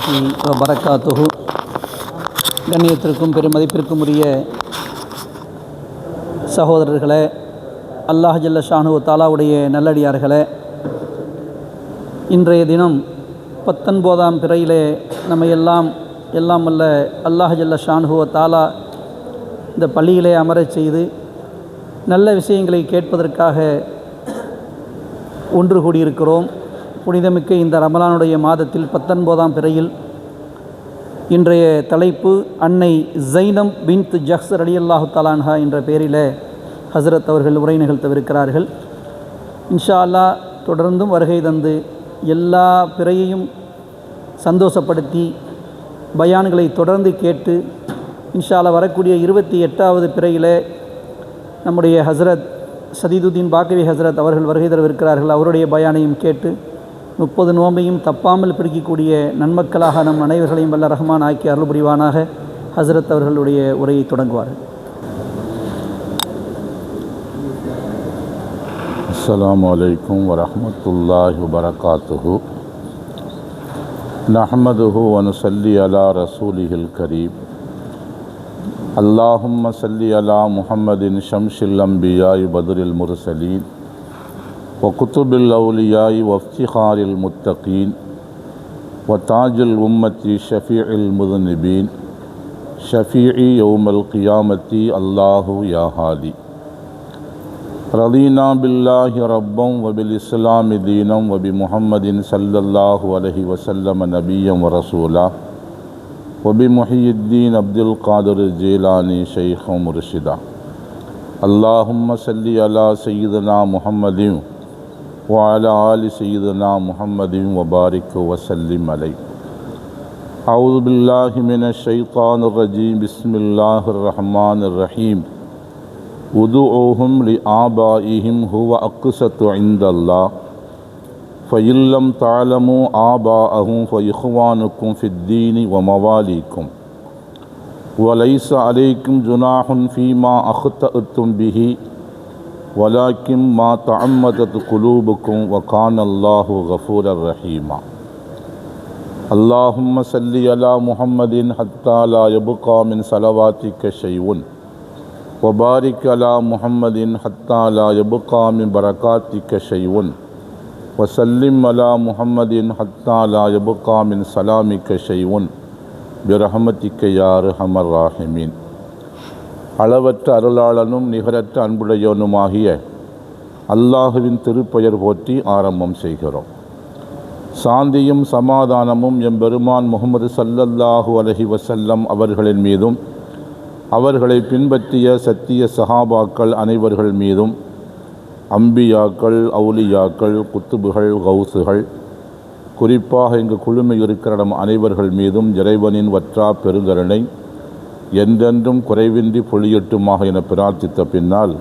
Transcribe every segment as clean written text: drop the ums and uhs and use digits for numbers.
வரஹ்மத்துல்லாஹி வபரகாத்துஹு. கண்ணியத்திற்கும் பெருமதிப்பிற்கும் உரிய சகோதரர்களே, அல்லாஹ் ஜல்ல ஷானு தாலாவுடைய நல்லடியார்களே, இன்றைய தினம் 19ஆம் பிறையிலே நம்ம எல்லாம் வல்ல அல்லாஹ் ஜல்ல ஷானு தாலா இந்த பள்ளியிலே அமரச் செய்து நல்ல விஷயங்களை கேட்பதற்காக ஒன்று கூடியிருக்கிறோம். புனிதமிக்க இந்த ரமலானுடைய மாதத்தில் 19ஆம் பிறையில் இன்றைய தலைப்பு அன்னை ஜைனப் பின்த் ஜஹ்ஸ் ரலியல்லாஹு தஆலா அன்ஹா என்ற பெயரில் ஹஸ்ரத் அவர்கள் உரை நிகழ்த்தவிருக்கிறார்கள். இன்ஷா அல்லாஹ் தொடர்ந்தும் வருகை தந்து எல்லா பிறையையும் சந்தோஷப்படுத்தி பயான்களை தொடர்ந்து கேட்டு இன்ஷா அல்லாஹ் வரக்கூடிய 28வது பிறையில் நம்முடைய ஹஸ்ரத் சதீதுதீன் பாக்கவி ஹஸ்ரத் அவர்கள் வருகை தரவிருக்கிறார்கள். அவருடைய பயானையும் கேட்டு 30 நோம்பையும் தப்பாமல் பிடிக்கக்கூடிய நன்மக்களாக நம் அனைவர்களையும் வல்ல ரஹ்மான் ஆக்கி அருள் புரிவானாக. ஹஸ்ரத் அவர்களுடைய உரையை தொடங்குவார்கள். அஸ்ஸலாமு அலைக்கும் வரஹ்மத்துல்லாஹி வபரகாத்துஹு. நஹ்மதுஹு வ நுஸல்லி அலா ரசூலிஹில் கரீம். அல்லாஹும்ம ஸல்லி அலா முஹம்மதின் ஷம்ஸில் அன்பியாஇ பத்ரில் முர்ஸலீன் வ குதுபில் அவுலியாஇ வ இஃப்திஹாரில் முத்தகீன் வ தாஜுல் உம்மத்தி ஷஃபீஇல் முذنبீன் ஷஃபீஇ யௌமல் கியாமத்தி அல்லாஹு யா ஹாதி. ரதீனா பில்லாஹி ரப்பம் வ பில் இஸ்லாமி தீனம் வ பி முஹம்மதின் ஸல்லல்லாஹு அலைஹி வஸல்லம் நபிய்யம் வ ரசூலா வபி முஹியுத்தீன் அப்துல் காதிர் ஜீலானி ஷைഖ முர்ஷிதா. அல்லாஹும்ம ஸல்லி அலா சய்யிதுனா முஹம்மதின் வ அலா ஆலி சய்யிதுனா முஹம்மதின் வ பாரிக் வ ஸல்லிம் அலைஹி. அஊது பில்லாஹி மினஷ் ஷைத்தானிர் ரஜீம். பிஸ்மில்லாஹிர் ரஹ்மானிர் ரஹீம். உதுஊஹும் லிஆபாஇஹிம் ஹுவ அக்ஸத்து இன்தல்லாஹ் فإن لم تعلموا آباءهم فإخوانكم في الدين ومواليكم وليس عليكم جناح فيما أخطأتم به ولكن ما تعمدت قلوبكم وكان الله غفورا رحيما. اللهم صل على محمد حتى لا يبقى من صلواتك شيء وبارك على محمد حتى لا يبقى من بركاتك شيء وسلم على محمد حتى لا يبقى من سلامك شيء برحمتك يا أرحم الراحمين. அளவற்ற அருளாளனும் நிகரற்ற அன்புடையவனுமாகிய அல்லாஹுவின் திருப்பெயர் போற்றி ஆரம்பம் செய்கிறோம். சாந்தியும் சமாதானமும் எம்பெருமான் முஹம்மது ஸல்லல்லாஹு அலைஹி வஸல்லம் அவர்களின் மீதும் அவர்களை பின்பற்றிய சத்திய சஹாபாக்கள் அனைவர்கள் மீதும், அம்பியாக்கள், அவுலியாக்கள், குத்துபுகள், கௌசுகள், குறிப்பாக இங்கு குழுமை இருக்கிற நம் அனைவர்கள் மீதும் இறைவனின் வற்றா பெருங்கருணை என்றென்றும் குறைவின்றி பொழியட்டுமாக என பிரார்த்தித்த பின்னால்,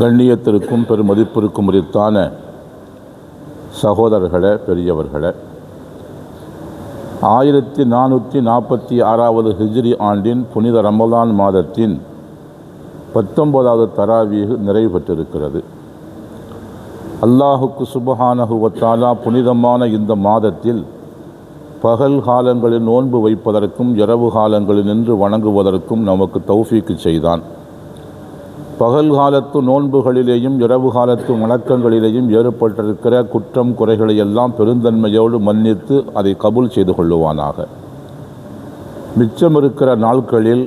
கண்ணியத்திற்கும் பெருமதிப்பிற்கும் உரித்தான சகோதரர்களே, பெரியவர்களே, 1446வது ஹிஜ்ரி ஆண்டின் புனித ரமலான் மாதத்தின் 19வது தராவீஹ் நிறைவு பெற்றிருக்கிறது. அல்லாஹுக்கு சுப்ஹானஹு வ தஆலா புனிதமான இந்த மாதத்தில் பகல் காலங்களில் நோன்பு வைப்பதற்கும் இரவு காலங்களில் நின்று வணங்குவதற்கும் நமக்கு தௌஃபீக்கு செய்தான். பகல் காலத்து நோன்புகளிலேயும் இரவு காலத்து வணக்கங்களிலேயும் ஏற்பட்டிருக்கிற குற்றம் குறைகளை எல்லாம் பெருந்தன்மையோடு மன்னித்து அதை கபூல் செய்து கொள்ளுவானாக. மிச்சமிருக்கிற நாட்களில்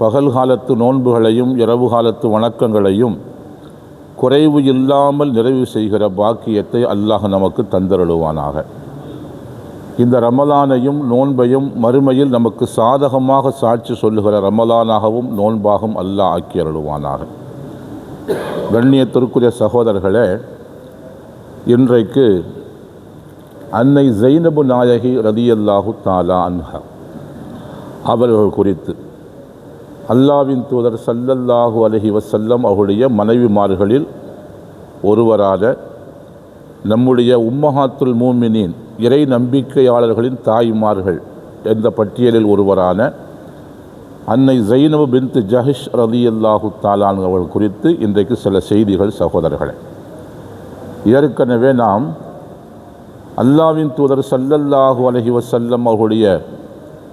பகல் காலத்து நோன்புகளையும் இரவு காலத்து வணக்கங்களையும் குறைவு இல்லாமல் நிறைவு செய்கிற பாக்கியத்தை அல்லாஹ் நமக்கு தந்தருளுவானாக. இந்த ரமலானையும் நோன்பையும் மறுமையில் நமக்கு சாதகமாக சாட்சி சொல்லுகிற ரமலானாகவும் நோன்பாகவும் அல்லாஹ் ஆக்கி அருளுவானாக. கண்ணியத்திற்குரிய சகோதரர்களே, இன்றைக்கு அன்னை ஜைனபு நாயகி ரலியல்லாஹு தஆலா அன்ஹா அவர்கள் குறித்து அல்லாஹ்வின் தூதர் ஸல்லல்லாஹு அலைஹி வஸல்லம் அவருடைய மனைவிமார்களில் ஒருவரான நம்முடைய உம்மஹாத்துல் மூமினீன் இறை நம்பிக்கையாளர்களின் தாய்மார்கள் என்ற பட்டியலில் ஒருவரான அன்னை ஜைனப் பின்த் ஜஹ்ஷ் ரலியல்லாஹு தஆலா அவர்கள் குறித்து இன்றைக்கு சில செய்திகள் சகோதரர்களே. ஏற்கனவே நாம் அல்லாஹ்வின் தூதர் ஸல்லல்லாஹு அலைஹி வஸல்லம் அவர்களுடைய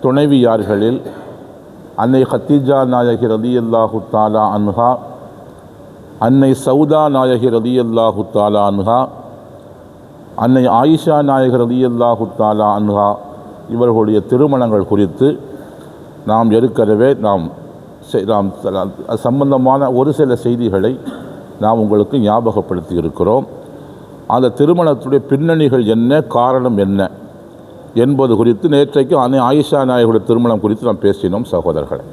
துணைவியார்களில் அன்னை கத்தீஜா நாயகி ரலியல்லாஹு தஆலா அன்ஹா, அன்னை சௌதா நாயகி ரலியல்லாஹு தஆலா அன்ஹா, அன்னை ஆயிஷா நாயகி ரலியல்லாஹு தஆலா அன்ஹா இவர்களுடைய திருமணங்கள் குறித்து நாம் ஏற்கனவே நாம் சம்பந்தமான ஒரு சில செய்திகளை நாம் உங்களுக்கு ஞாபகப்படுத்தி இருக்கிறோம். அந்த திருமணத்துடைய பின்னணிகள் என்ன, காரணம் என்ன என்பது குறித்து நேற்றைக்கு அன்னை ஆயிஷா நாயகருடைய திருமணம் குறித்து நாம் பேசினோம் சகோதரர்களை.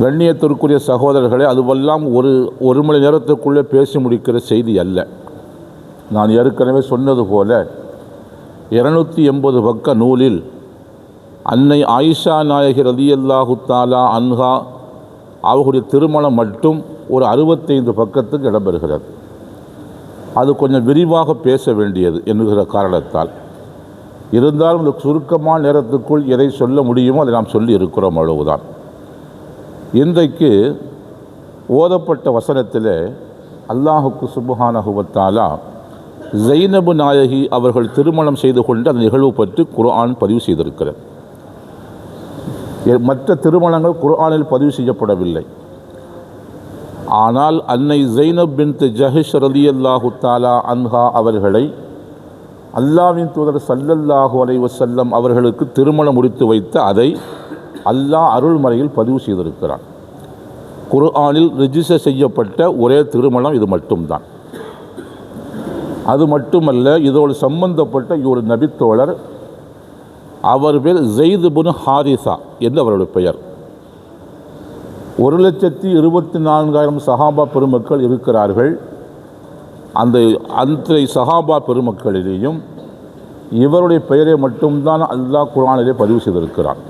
கண்ணியத்திற்குரிய சகோதரர்களே, அதுவெல்லாம் ஒரு மணி நேரத்துக்குள்ளே பேசி முடிக்கிற செய்தி அல்ல. நான் ஏற்கனவே சொன்னது போல 280 பக்க நூலில் அன்னை ஆயிஷா நாயகி ரலியல்லாஹு தஆலா அன்ஹா அவர்களுடைய திருமணம் மட்டும் ஒரு 65 பக்கத்துக்கு இடம்பெறுகிறது. அது கொஞ்சம் விரிவாக பேச வேண்டியது என்கிற காரணத்தால், இருந்தாலும் இந்த சுருக்கமான நேரத்துக்குள் எதை சொல்ல முடியுமோ அதை நாம் சொல்லி இருக்கிறோம், அவ்வளவுதான். இன்றைக்கு ஓதப்பட்ட வசனத்தில் அல்லாஹுக்கு சுப்ஹானஹு வ தஆலா ஸைனபு நாயகி அவர்கள் திருமணம் செய்து கொண்ட அந்த நிகழ்வு பற்றி குர்ஆன் பதிவு செய்திருக்கிறது. மற்ற திருமணங்கள் குர்ஆனில் பதிவு செய்யப்படவில்லை. ஆனால் அன்னை ஸைனப் பின்த் ஜஹஷ் ரலியல்லாஹு தஆலா அன்ஹா அவர்களை அல்லாஹ்வின் தூதர் ஸல்லல்லாஹு அலைஹி வஸல்லம் அவர்களுக்கு திருமணம் முடித்து வைத்த அதை அல்லாஹ் அருள்மறையில் பதிவு செய்திருக்கிறான். குர்ஆனில் ரிஜிஸ்டர் செய்யப்பட்ட ஒரே திருமணம் இது மட்டும்தான். அது மட்டுமல்ல, இதோடு சம்பந்தப்பட்ட ஒரு நபித்தோழர், அவர் பேர் ஸைத் இப்னு ஹாரிஸா என்று அவருடைய பெயர். 1,24,000 சஹாபா பெருமக்கள் இருக்கிறார்கள். அந்த சஹாபா பெருமக்களிலேயும் இவருடைய பெயரை மட்டும்தான் அல்லாஹ் குர்ஆனிலே பதிவு செய்திருக்கிறான்.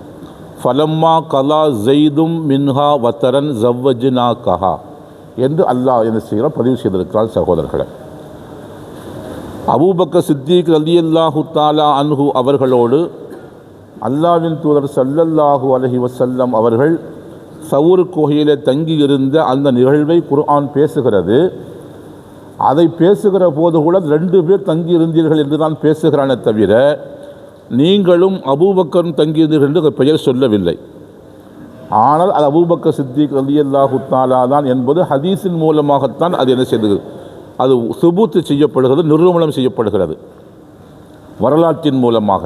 ஃபலம்மா கலா ஸைதும் மின்ஹா வத்தரன் ஸவ்வஜ்னா கஹா என்று அல்லாஹ் என்ன செய்கிறார், பதிவு செய்திருக்கிறார். சகோதரர்களை, அபூபக்கர் சித்திக் ரலியல்லாஹு தஆலா அன்ஹு அவர்களோடு அல்லாஹ்வின் தூதர் ஸல்லல்லாஹு அலைஹி வஸல்லம் அவர்கள் சவுர் குகையிலே தங்கியிருந்த அந்த நிகழ்வை குர்ஆன் பேசுகிறது. அதை பேசுகிற போது கூட 2 பேர் தங்கியிருந்தீர்கள் என்று தான் பேசுகிறானே தவிர நீங்களும் அபூபக்கரும் தங்கியிருந்தீர்கள் என்று பெயர் சொல்லவில்லை. ஆனால் அது அபூபக்கர் சித்திக் ரலியல்லாஹு தஆலா தான் என்பது ஹதீஸின் மூலமாகத்தான் அது என்ன செய்தது, அது சுபூத்து செய்யப்படுகிறது, நிரூபணம் செய்யப்படுகிறது வரலாற்றின் மூலமாக.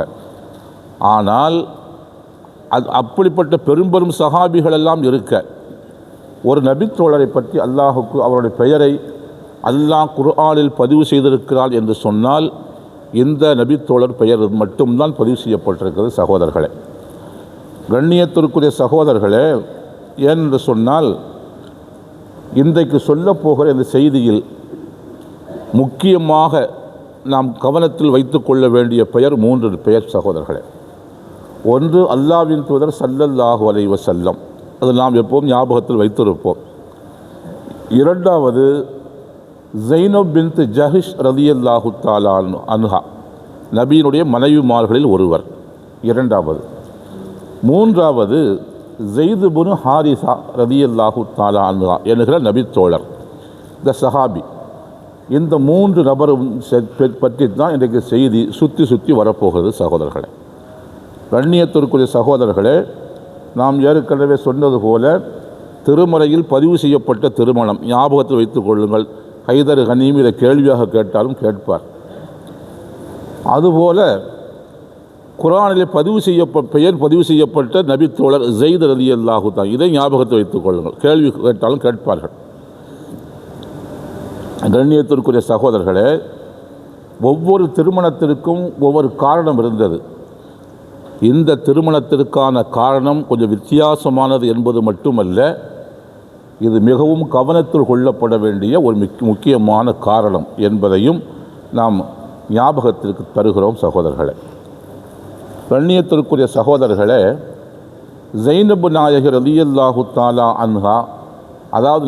ஆனால் அப்படிப்பட்ட பெரும்பெரும் சஹாபிகள் எல்லாம் இருக்க ஒரு நபித்தோழரை பற்றி அல்லாஹுக்கு அவருடைய பெயரை அல்லாஹ் குர்ஆனில் பதிவு செய்திருக்கிறார் என்று சொன்னால் இந்த நபித்தோழர் பெயர் மட்டும்தான் பதிவு செய்யப்பட்டிருக்கிறது. சகோதரர்களே, கண்ணியத்திற்குரிய சகோதரர்களே, ஏனென்று சொன்னால் இன்றைக்கு சொல்லப்போகிற இந்த செய்தியில் முக்கியமாக நாம் கவனத்தில் வைத்து கொள்ள வேண்டிய பெயர் 3 பெயர் சகோதரர்களே. ஒன்று அல்லாஹ்வின் தூதர் ஸல்லல்லாஹு அலைஹி வஸல்லம், அது நாம் எப்போதும் ஞாபகத்தில் வைத்திருப்போம். இரண்டாவது ஸைனப் பின்த் ஜஹஷ் ரலியல்லாஹு தஆலா அன்ஹா, நபியினுடைய மனைவிமார்களில் ஒருவர் இரண்டாவது. மூன்றாவது ஸைத் இப்னு ஹாரிஸா ரலியல்லாஹு தஆலா அன்ஹா என்கிற நபித்தோழர், இந்த சஹாபி. இந்த 3 நபரும் பற்றி தான் இன்றைக்கு செய்தி சுற்றி வரப்போகிறது. சகோதரர்களே, கண்ணியத்திற்குரிய சகோதரர்களே, நாம் ஏற்கனவே சொன்னது போல திருமறையில் பதிவு செய்யப்பட்ட திருமணம் ஞாபகத்தில் வைத்துக் கொள்ளுங்கள். ஹைதர் கனீம் இதை கேள்வியாக கேட்டாலும் கேட்பார். அதுபோல குர்ஆனிலே பெயர் பதிவு செய்யப்பட்ட நபித்தோழர் ஸைத் ரலியல்லாஹு தஆலா, இதை ஞாபகத்தில் வைத்துக் கொள்ளுங்கள். கேள்வி கேட்டாலும் கேட்பார்கள். கண்ணியத்திற்குரிய சகோதரர்களே, ஒவ்வொரு திருமணத்திற்கும் ஒவ்வொரு காரணம் இருந்தது. இந்த திருமணத்திற்கான காரணம் கொஞ்சம் வித்தியாசமானது என்பது மட்டுமல்ல, இது மிகவும் கவனத்தில் கொள்ளப்பட வேண்டிய ஒரு முக்கியமான காரணம் என்பதையும் நாம் ஞாபகத்திற்கு தருகிறோம். சகோதரர்களே, கண்ணியத்திற்குரிய சகோதரர்களே, ஸைனப் நாயகி ரலியல்லாஹு தஆலா அன்ஹா, அதாவது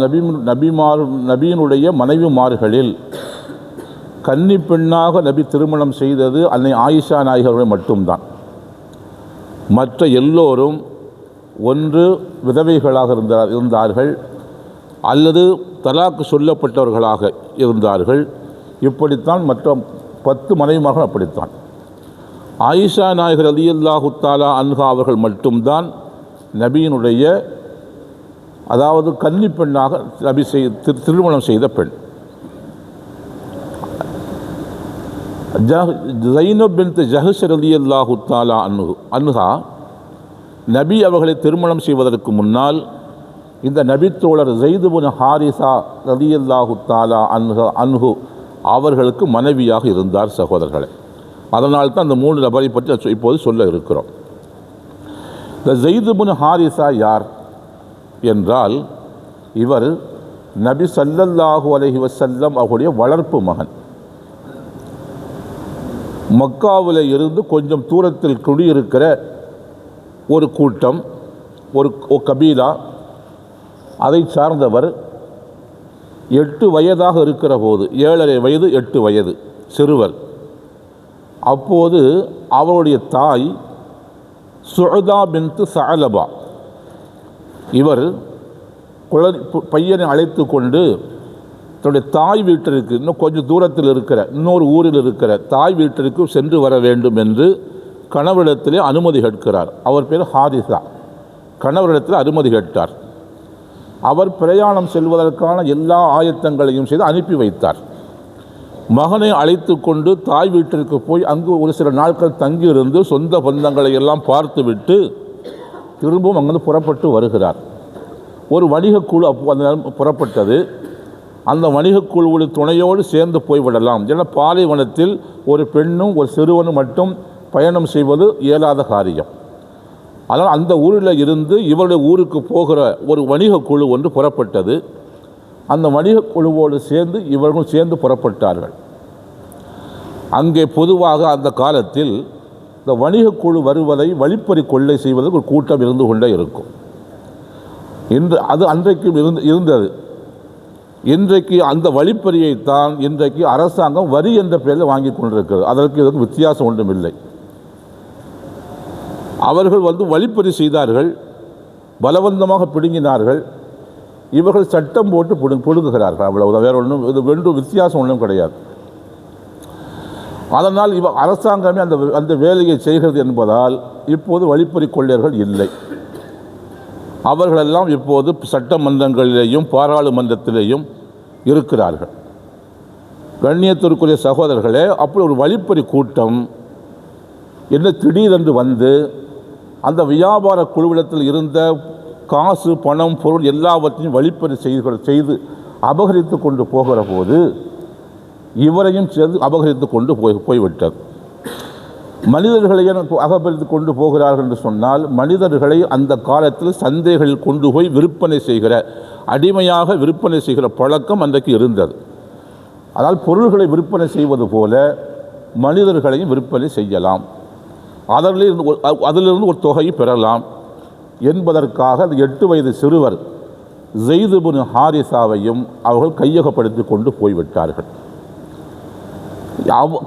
நபியினுடைய மனைவிமார்களில் கன்னி பெண்ணாக நபி திருமணம் செய்தது அன்னை ஆயிஷா நாயகர்களை மட்டும்தான். மற்ற எல்லோரும் ஒன்று விதவைகளாக இருந்தார்கள் அல்லது தலாக்கு சொல்லப்பட்டவர்களாக இருந்தார்கள். இப்படித்தான் மற்ற 10 மனைவிமார்கள் அப்படித்தான். ஆயிஷா நாயகர் ரலியல்லாஹு தஆலா அன்ஹா அவர்கள் மட்டும்தான் நபியினுடைய அதாவது கன்னி பெண்ணாக நபி திருமணம் செய்த பெண். ஸைனப் பின்த் ஜஹஷ் ரலியல்லாஹு தஆலா அன்ஹா நபி அவர்களை திருமணம் செய்வதற்கு முன்னால் இந்த நபித்தோழர் ஸைத் இப்னு ஹாரிஸா ரலியல்லாஹு தஆலா அன்ஹு அவர்களுக்கு மனைவியாக இருந்தார் சகோதரர்களே. அதனால் தான் அந்த 3 நபரை பற்றி இப்போது சொல்ல இருக்கிறோம். இந்த ஸைத் இப்னு ஹாரிஸா யார் என்றால், இவர் நபி ஸல்லல்லாஹு அலைஹி வஸல்லம் அவருடைய வளர்ப்பு மகன். மக்காவில் இருந்து கொஞ்சம் தூரத்தில் குடியிருக்கிற ஒரு கூட்டம், ஒரு கபீலா, அதை சார்ந்தவர் 8 வயதாக இருக்கிற போது, 7.5 வயது 8 வயது சிறுவர். அப்போது அவருடைய தாய் சுஅதா பின்த் சஅலபா, இவர் பையனை அழைத்து கொண்டு தன்னுடைய தாய் வீட்டிற்கு, இன்னும் கொஞ்சம் தூரத்தில் இருக்கிற இன்னொரு ஊரில் இருக்கிற தாய் வீட்டிற்கு சென்று வர வேண்டும் என்று கணவரிடத்திலே அனுமதி கேட்கிறார். அவர் பேர் ஹாரிஸா. கணவரிடத்தில் அனுமதி கேட்டார். அவர் பிரயாணம் செல்வதற்கான எல்லா ஆயத்தங்களையும் செய்து அனுப்பி வைத்தார். மகனை அழைத்து கொண்டு தாய் வீட்டிற்கு போய் அங்கு ஒரு சில நாட்கள் தங்கியிருந்து சொந்த பந்தங்களை எல்லாம் பார்த்துவிட்டு திரும்பவும் அங்கிருந்து புறப்பட்டு வருகிறார். ஒரு வணிகக்குழு அந்த புறப்பட்டது. அந்த வணிகக்குழுவுடைய துணையோடு சேர்ந்து போய்விடலாம். ஏன்னா பாலைவனத்தில் ஒரு பெண்ணும் ஒரு சிறுவனும் மட்டும் பயணம் செய்வது இயலாத காரியம். அதனால் அந்த ஊரில் இருந்து இவருடைய ஊருக்கு போகிற ஒரு வணிகக்குழு ஒன்று புறப்பட்டது. அந்த வணிகக்குழுவோடு சேர்ந்து இவர்களும் சேர்ந்து புறப்பட்டார்கள். அங்கே பொதுவாக அந்த காலத்தில் இந்த வணிகக்குழு வருவதை வழிப்பறி கொள்ளை செய்வதற்கு ஒரு கூட்டம் இருந்து கொண்டே இருக்கும். இன்று அது அன்றைக்கும் இருந்தது. இன்றைக்கு அந்த வழிப்பறியைத்தான் இன்றைக்கு அரசாங்கம் வரி என்ற பெயரில் வாங்கி கொண்டிருக்கிறது. அதற்கு இதற்கு வித்தியாசம் ஒன்றும் இல்லை. அவர்கள் வழிப்பறி செய்தார்கள், பலவந்தமாக பிடுங்கினார்கள். இவர்கள் சட்டம் போட்டு பிடுங்குகிறார்கள். அவ்வளவுதான், வேற ஒன்றும் இது வித்தியாசம் ஒன்றும் கிடையாது. அதனால் அரசாங்கமே அந்த வேலையை செய்கிறது என்பதால் இப்போது வழிப்பறி கொள்ளையர்கள் இல்லை. அவர்களெல்லாம் இப்போது சட்டமன்றங்களிலேயும் பாராளுமன்றத்திலேயும் இருக்கிறார்கள். கண்ணியத்திற்குரிய சகோதரர்களே, அப்படி ஒரு வழிப்பறி கூட்டம் என்ன திடீரென்று வந்து அந்த வியாபார குழுவிடத்தில் இருந்த காசு, பணம், பொருள் எல்லாவற்றையும் வழிப்பறி செய்து அபகரித்து கொண்டு போகிற போது இவரையும் சேர்ந்து அபகரித்து கொண்டு போய்விட்டது. மனிதர்களை அகபரித்து கொண்டு போகிறார்கள் என்று சொன்னால், மனிதர்களை அந்த காலத்தில் சந்தைகளில் கொண்டு போய் விற்பனை செய்கிற, அடிமையாக விற்பனை செய்கிற பழக்கம் அன்றைக்கு இருந்தது. அதனால் பொருள்களை விற்பனை செய்வது போல மனிதர்களையும் விற்பனை செய்யலாம், அதிலிருந்து ஒரு தொகையை பெறலாம் என்பதற்காக அந்த 8 வயது சிறுவர் ஸைத் இப்னு ஹாரிஸாவையும் அவர்கள் கையகப்படுத்தி கொண்டு போய்விட்டார்கள்.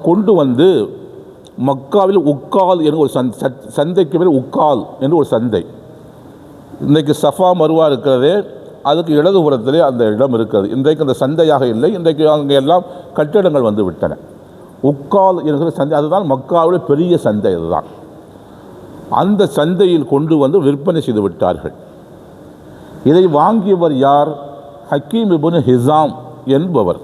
கொண்டு வந்து மக்காவில் உக்கால் என்று ஒரு சந்தைக்கு பேர் உக்கால் என்று ஒரு சந்தை. இன்றைக்கு சஃபா மருவா இருக்கிறதே, அதுக்கு இடதுபுறத்திலே அந்த இடம் இருக்கிறது. இன்றைக்கு அந்த சந்தையாக இல்லை, இன்றைக்கு அங்கே எல்லாம் கட்டிடங்கள் வந்து விட்டன. உக்கால் என்கிற சந்தை, அதுதான் மக்காவுடைய பெரிய சந்தை. அதுதான் அந்த சந்தையில் கொண்டு வந்து விற்பனை செய்து விட்டார்கள். இதை வாங்கியவர் யார்? ஹக்கீம் இப்னு ஹிஸாம் என்பவர்.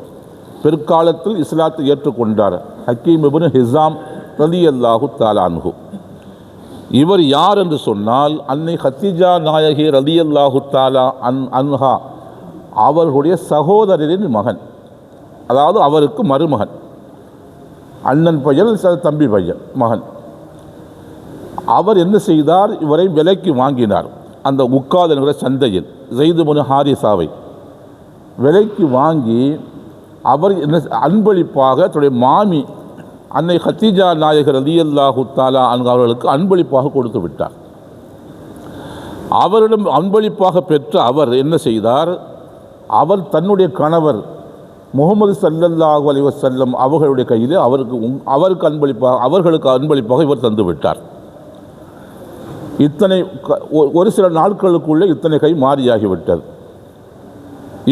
பிற்காலத்தில் இஸ்லாத்தை ஏற்றுக்கொண்டார். ஹக்கீம் இப்னு ஹிஸாம் ரலியல்லாஹு தஆலா அன்ஹு. இவர் யார் என்று சொன்னால், அன்னை ஹதீஜா நாயகி ரலியல்லாஹு தஆலா அன்ஹா அவர்களுடைய சகோதரரின் மகன், அதாவது அவருக்கு மருமகன். அண்ணன் பையன், தம்பி பையன், மகன். அவர் என்ன செய்தார்? இவரை விலைக்கு வாங்கினார். அந்த உக்கால் என்கிற சந்தையில் ஸைத் இப்னு ஹாரிஸாவை விலைக்கு வாங்கி அவர் என்ன அன்பளிப்பாக தன்னுடைய மாமி அன்னை ஹதீஜா நாயகர் ரலியல்லாஹு தஆலா அவர்களுக்கு அன்பளிப்பாக கொடுத்து விட்டார். அவரிடம் அன்பளிப்பாக பெற்ற அவர் என்ன செய்தார்? அவர் தன்னுடைய கணவர் முஹம்மது ஸல்லல்லாஹு அலைஹி வஸல்லம் அவர்களுடைய கையிலே அவர்களுக்கு அன்பளிப்பாக இவர் தந்து விட்டார். இத்தனை ஒரு சில நாட்களுக்குள்ளே இத்தனை கை மாறியாகிவிட்டது.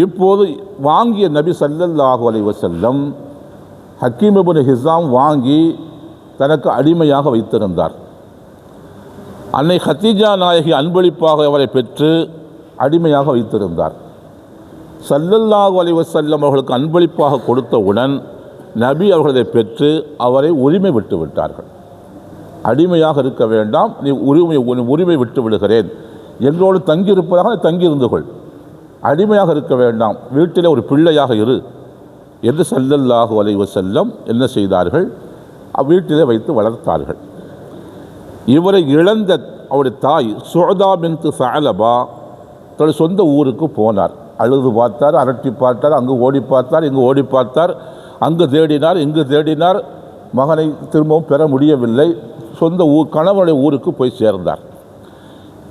இப்போது வாங்கிய நபி ஸல்லல்லாஹு அலைஹி வஸல்லம் ஹக்கீம் இப்னு ஹிஸாம் வாங்கி தனக்கு அடிமையாக வைத்திருந்தார். அன்னை ஹதீஜா நாயகி அன்பளிப்பாக அவரை பெற்று அடிமையாக வைத்திருந்தார். ஸல்லல்லாஹு அலைஹி வஸல்லம் அவர்களுக்கு அன்பளிப்பாக கொடுத்தவுடன் நபி அவர்களை பெற்று அவரை உரிமை விட்டு விட்டார்கள். அடிமையாக இருக்க வேண்டாம், நீ உரிமை விட்டு விடுகிறேன், எங்களோடு தங்கியிருப்பதாக தங்கியிருந்து கொள், அடிமையாக இருக்க வேண்டாம், வீட்டில் ஒரு பிள்ளையாக இரு என்று ஸல்லல்லாஹு அலைஹி வஸல்லம் என்ன செய்தார்கள், வீட்டிலே வைத்து வளர்த்தார்கள். இவரை இழந்த அவருடைய தாய் சுஅதா பின்த் ஸஅலபா தன்னுடைய சொந்த ஊருக்கு போனார். அழுது பார்த்தார், அரட்டி பார்த்தார், அங்கு ஓடி பார்த்தார், இங்கு ஓடி பார்த்தார், அங்கு தேடினார், இங்கு தேடினார், மகனை திரும்பவும் பெற முடியவில்லை. சொந்த கணவனுடைய ஊருக்கு போய் சேர்ந்தார்.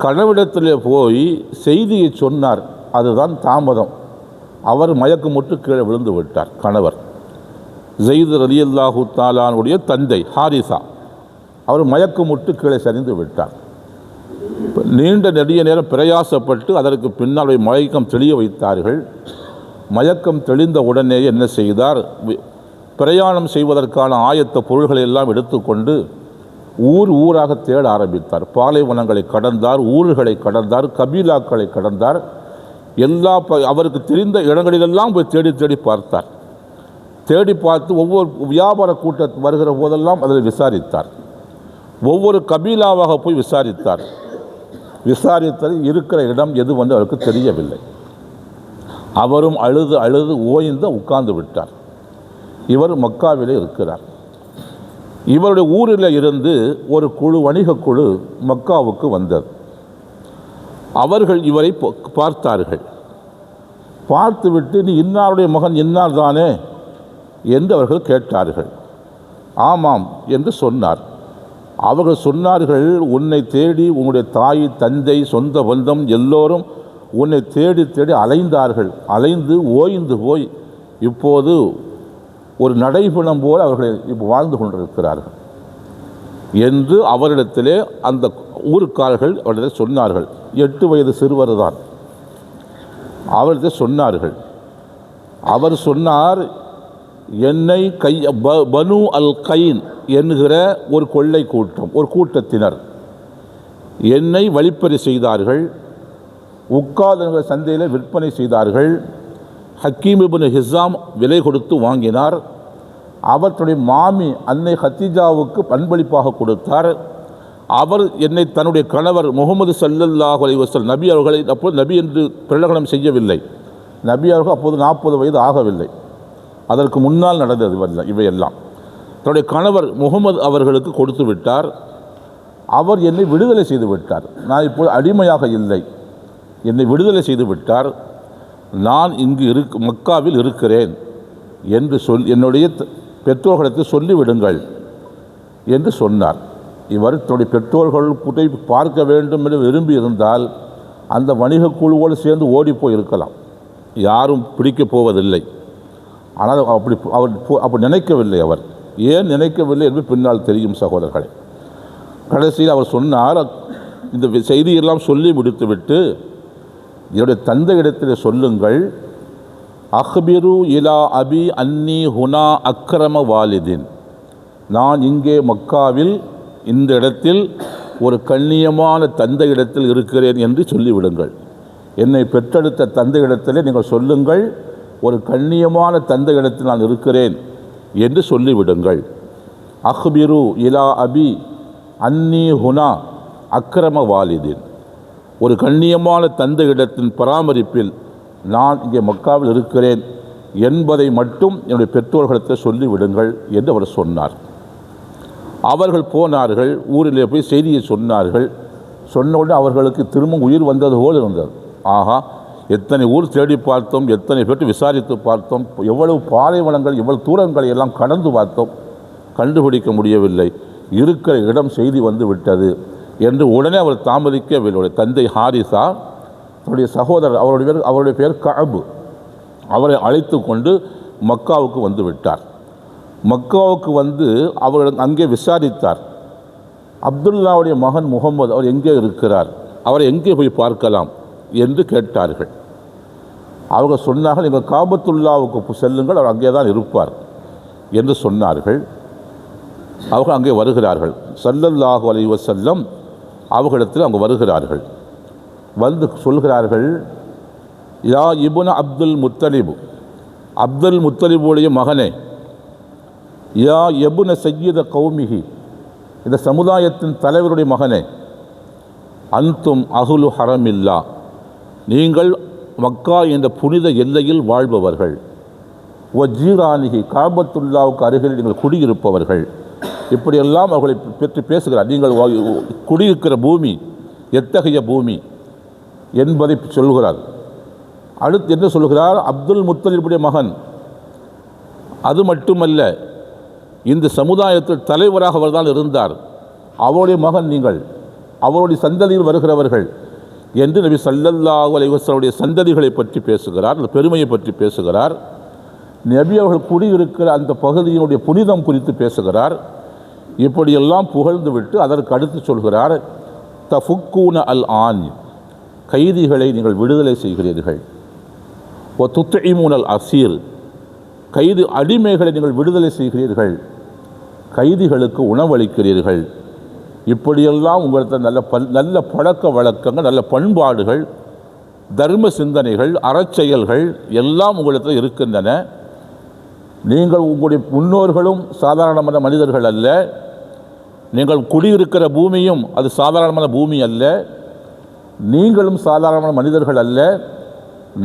கணவனிடத்திலே போய் செய்தியை சொன்னார், அதுதான் தாமதம். அவர் மயக்கமுற்று கீழே விழுந்து விட்டார். கணவர் ஸைத் ரலியல்லாஹு தஆலாவுடைய தந்தை ஹாரிசா, அவர் மயக்கமுற்று கீழே சரிந்து விட்டார். நீண்ட நெடிய நேரம் பிரயாசப்பட்டு அதற்கு பின்னால் மயக்கம் தெளிய வைத்தார்கள். மயக்கம் தெளிந்த உடனே என்ன செய்தார், பிரயாணம் செய்வதற்கான ஆயத்த பொருள்களை எல்லாம் எடுத்துக்கொண்டு ஊராக தேட ஆரம்பித்தார். பாலைவனங்களை கடந்தார், ஊர்களை கடந்தார், கபீலாக்களை கடந்தார். அவருக்கு தெரிந்த இடங்களிலெல்லாம் போய் தேடி தேடி பார்த்தார். தேடி பார்த்து ஒவ்வொரு வியாபார கூட்டத்தில் வருகிற போதெல்லாம் அதில் விசாரித்தார். ஒவ்வொரு கபீலாவாக போய் விசாரித்தார். விசாரித்தது இருக்கிற இடம் எது அவருக்கு தெரியவில்லை. அவரும் அழுது அழுது ஓய்ந்து உட்கார்ந்து விட்டார். இவர் மக்காவிலே இருக்கிறார். இவருடைய ஊரில் இருந்து ஒரு குழு, வணிக குழு மக்காவுக்கு வந்தது. அவர்கள் இவரை பார்த்தார்கள். பார்த்துவிட்டு, நீ இன்னாருடைய மகன் இன்னார் தானே என்று அவர்கள் கேட்டார்கள். ஆமாம் என்று சொன்னார். அவர்கள் சொன்னார்கள், உன்னை தேடி உன்னுடைய தாய், தந்தை, சொந்த பந்தம் எல்லோரும் உன்னை தேடி தேடி அலைந்தார்கள். அலைந்து ஓய்ந்து போய் இப்போது ஒரு நடைபுணம் போல் அவர்கள் இப்போ வாழ்ந்து கொண்டிருக்கிறார்கள் என்று அவரிடத்திலே அந்த ஊருக்காரர்கள் அவரிடத்தில் சொன்னார்கள். 8 வயது சிறுவர் தான். அவரிடத்தில் சொன்னார்கள். அவர் சொன்னார், என்னை பனு அல் கைன் என்கிற ஒரு கொள்ளை கூட்டம், ஒரு கூட்டத்தினர் என்னை வழிப்பறி செய்தார்கள். உட்கார்ந்த சந்தையில் விற்பனை செய்தார்கள். ஹக்கீம் இப்னு ஹிஸாம் விலை கொடுத்து வாங்கினார். அவற்றுடைய மாமி அன்னை ஹதீஜாவுக்கு அன்பளிப்பாக கொடுத்தார். அவர் என்னை தன்னுடைய கணவர் முகமது ஸல்லல்லாஹு அலைஹி வஸல்லம் நபி அவர்களை அப்போது நபி என்று பிரகடனம் செய்யவில்லை. நபி அவர்கள் அப்போது 40 வயது ஆகவில்லை. அதற்கு முன்னால் நடந்தது இவையெல்லாம். தன்னுடைய கணவர் முகமது அவர்களுக்கு கொடுத்து விட்டார். அவர் என்னை விடுதலை செய்து விட்டார். நான் இப்போது அடிமையாக இல்லை, என்னை விடுதலை செய்து விட்டார். நான் இங்கு மக்காவில் இருக்கிறேன் என்று என்னுடைய பெற்றோர்களுக்கு சொல்லிவிடுங்கள் என்று சொன்னார். இவர் தன்னுடைய பெற்றோர்கள் கூட்டை பார்க்க வேண்டும் என்று விரும்பி இருந்தால் அந்த வணிக குழுவோடு சேர்ந்து ஓடிப்போய் இருக்கலாம், யாரும் பிடிக்கப் போவதில்லை. ஆனால் அப்படி நினைக்கவில்லை. அவர் ஏன் நினைக்கவில்லை என்று பின்னால் தெரியும் சகோதரர்களே. கடைசியில் அவர் சொன்னார், இந்த செய்தியெல்லாம் சொல்லி முடித்துவிட்டு, என்னுடைய தந்தை இடத்தில் சொல்லுங்கள், அஹ்பிரு இலா அபி அன்னி ஹுனா அக்ரம வாலிதின், நான் இங்கே மக்காவில் இந்த இடத்தில் ஒரு கண்ணியமான தந்தை இடத்தில் இருக்கிறேன் என்று சொல்லிவிடுங்கள். என்னை பெற்றெடுத்த தந்தை இடத்திலே நீங்கள் சொல்லுங்கள், ஒரு கண்ணியமான தந்தை இடத்தில் நான் இருக்கிறேன் என்று சொல்லிவிடுங்கள். அஹ்பிரு இலா அபி அன்னி ஹுனா அக்ரம வாலிதின், ஒரு கண்ணியமான தந்தை இடத்தின் பராமரிப்பில் நான் இங்கே மக்காவில் இருக்கிறேன் என்பதை மட்டும் என்னுடைய பெற்றோர்களிடத்தில் சொல்லிவிடுங்கள் என்று அவர் சொன்னார். அவர்கள் போனார்கள், ஊரிலே போய் செய்தியை சொன்னார்கள். சொன்னவுடனே அவர்களுக்கு திரும்ப உயிர் வந்தது போல் இருந்தது. ஆஹா, எத்தனை ஊர் தேடி பார்த்தோம், எத்தனை பேர் விசாரித்து பார்த்தோம், எவ்வளவு பாலைவனங்கள், எவ்வளவு தூரங்களை எல்லாம் கடந்து பார்த்தோம், கண்டுபிடிக்க முடியவில்லை. இருக்கிற இடம் செய்தி வந்து விட்டது என்று உடனே அவர் தாமதிக்கவில்லை. தந்தை ஹாரிசா தன்னுடைய சகோதரர், அவருடைய பேர் கஅப், அவரை அழைத்து கொண்டு மக்காவுக்கு வந்து விட்டார். மக்காவுக்கு வந்து அவரிடம் அங்கே விசாரித்தார். அப்துல்லாவுடைய மகன் முகமது அவர் எங்கே இருக்கிறார், அவரை எங்கே போய் பார்க்கலாம் என்று கேட்டார்கள். அவங்க சொன்னார்கள், எங்கள் காபத்துல்லாவுக்கு செல்லுங்கள், அவர் அங்கே தான் இருப்பார் என்று சொன்னார்கள். அவர்கள் அங்கே வருகிறார்கள். ஸல்லல்லாஹு அலைஹி வஸல்லம் அவர்களிடத்தில் அங்கே வருகிறார்கள். வந்து சொல்கிறார்கள், யா இப்னு அப்துல் முத்தலிப், அப்துல் முத்தலிபுடைய மகனே, யா இப்னு சய்யித கௌமிஹி, இந்த சமுதாயத்தின் தலைவருடைய மகனே, அன்தும் அஹ்லு ஹரமில்லா, நீங்கள் மக்கா என்ற புனித எல்லையில் வாழ்பவர்கள், வஜீரானிஹி, காபத்துல்லாவுக்கு அருகில் நீங்கள் குடியிருப்பவர்கள். இப்படியெல்லாம் அவர்களை பற்றி பேசுகிறார். நீங்கள் குடியிருக்கிற பூமி எத்தகைய பூமி என்பதை சொல்கிறார். அடுத்து என்ன சொல்கிறார்? அப்துல் முத்தலிபுடைய மகன், அது மட்டுமல்ல, இந்த சமுதாயத்தில் தலைவராக அவர்தான் இருந்தார், அவருடைய மகன் நீங்கள், அவருடைய சந்ததியில் வருகிறவர்கள் என்று நபி ஸல்லல்லாஹு அலைஹி வஸல்லம் சந்ததிகளை பற்றி பேசுகிறார், அந்த பெருமையை பற்றி பேசுகிறார். நபி அவர்கள் குடியிருக்கிற அந்த பகுதியினுடைய புனிதம் குறித்து பேசுகிறார். இப்படியெல்லாம் புகழ்ந்து விட்டு அதற்கு அடுத்து சொல்கிறார், தஃபுக்கூன அல் ஆன், கைதிகளை நீங்கள் விடுதலை செய்கிறீர்கள், ஒ துத்இமூன அல் அசீர், கைது அடிமைகளை நீங்கள் விடுதலை செய்கிறீர்கள், கைதிகளுக்கு உணவளிக்கிறீர்கள். இப்படியெல்லாம் உங்களுக்கு நல்ல பழக்க வழக்கங்கள், நல்ல பண்பாடுகள், தர்ம சிந்தனைகள், அறச்செயல்கள் எல்லாம் உங்களுக்கு இருக்கின்றன. நீங்கள் உங்களுடைய முன்னோர்களும் சாதாரணமான மனிதர்கள் அல்ல, நீங்கள் குடியிருக்கிற பூமியும் அது சாதாரணமான பூமி அல்ல, நீங்களும் சாதாரணமான மனிதர்கள் அல்ல,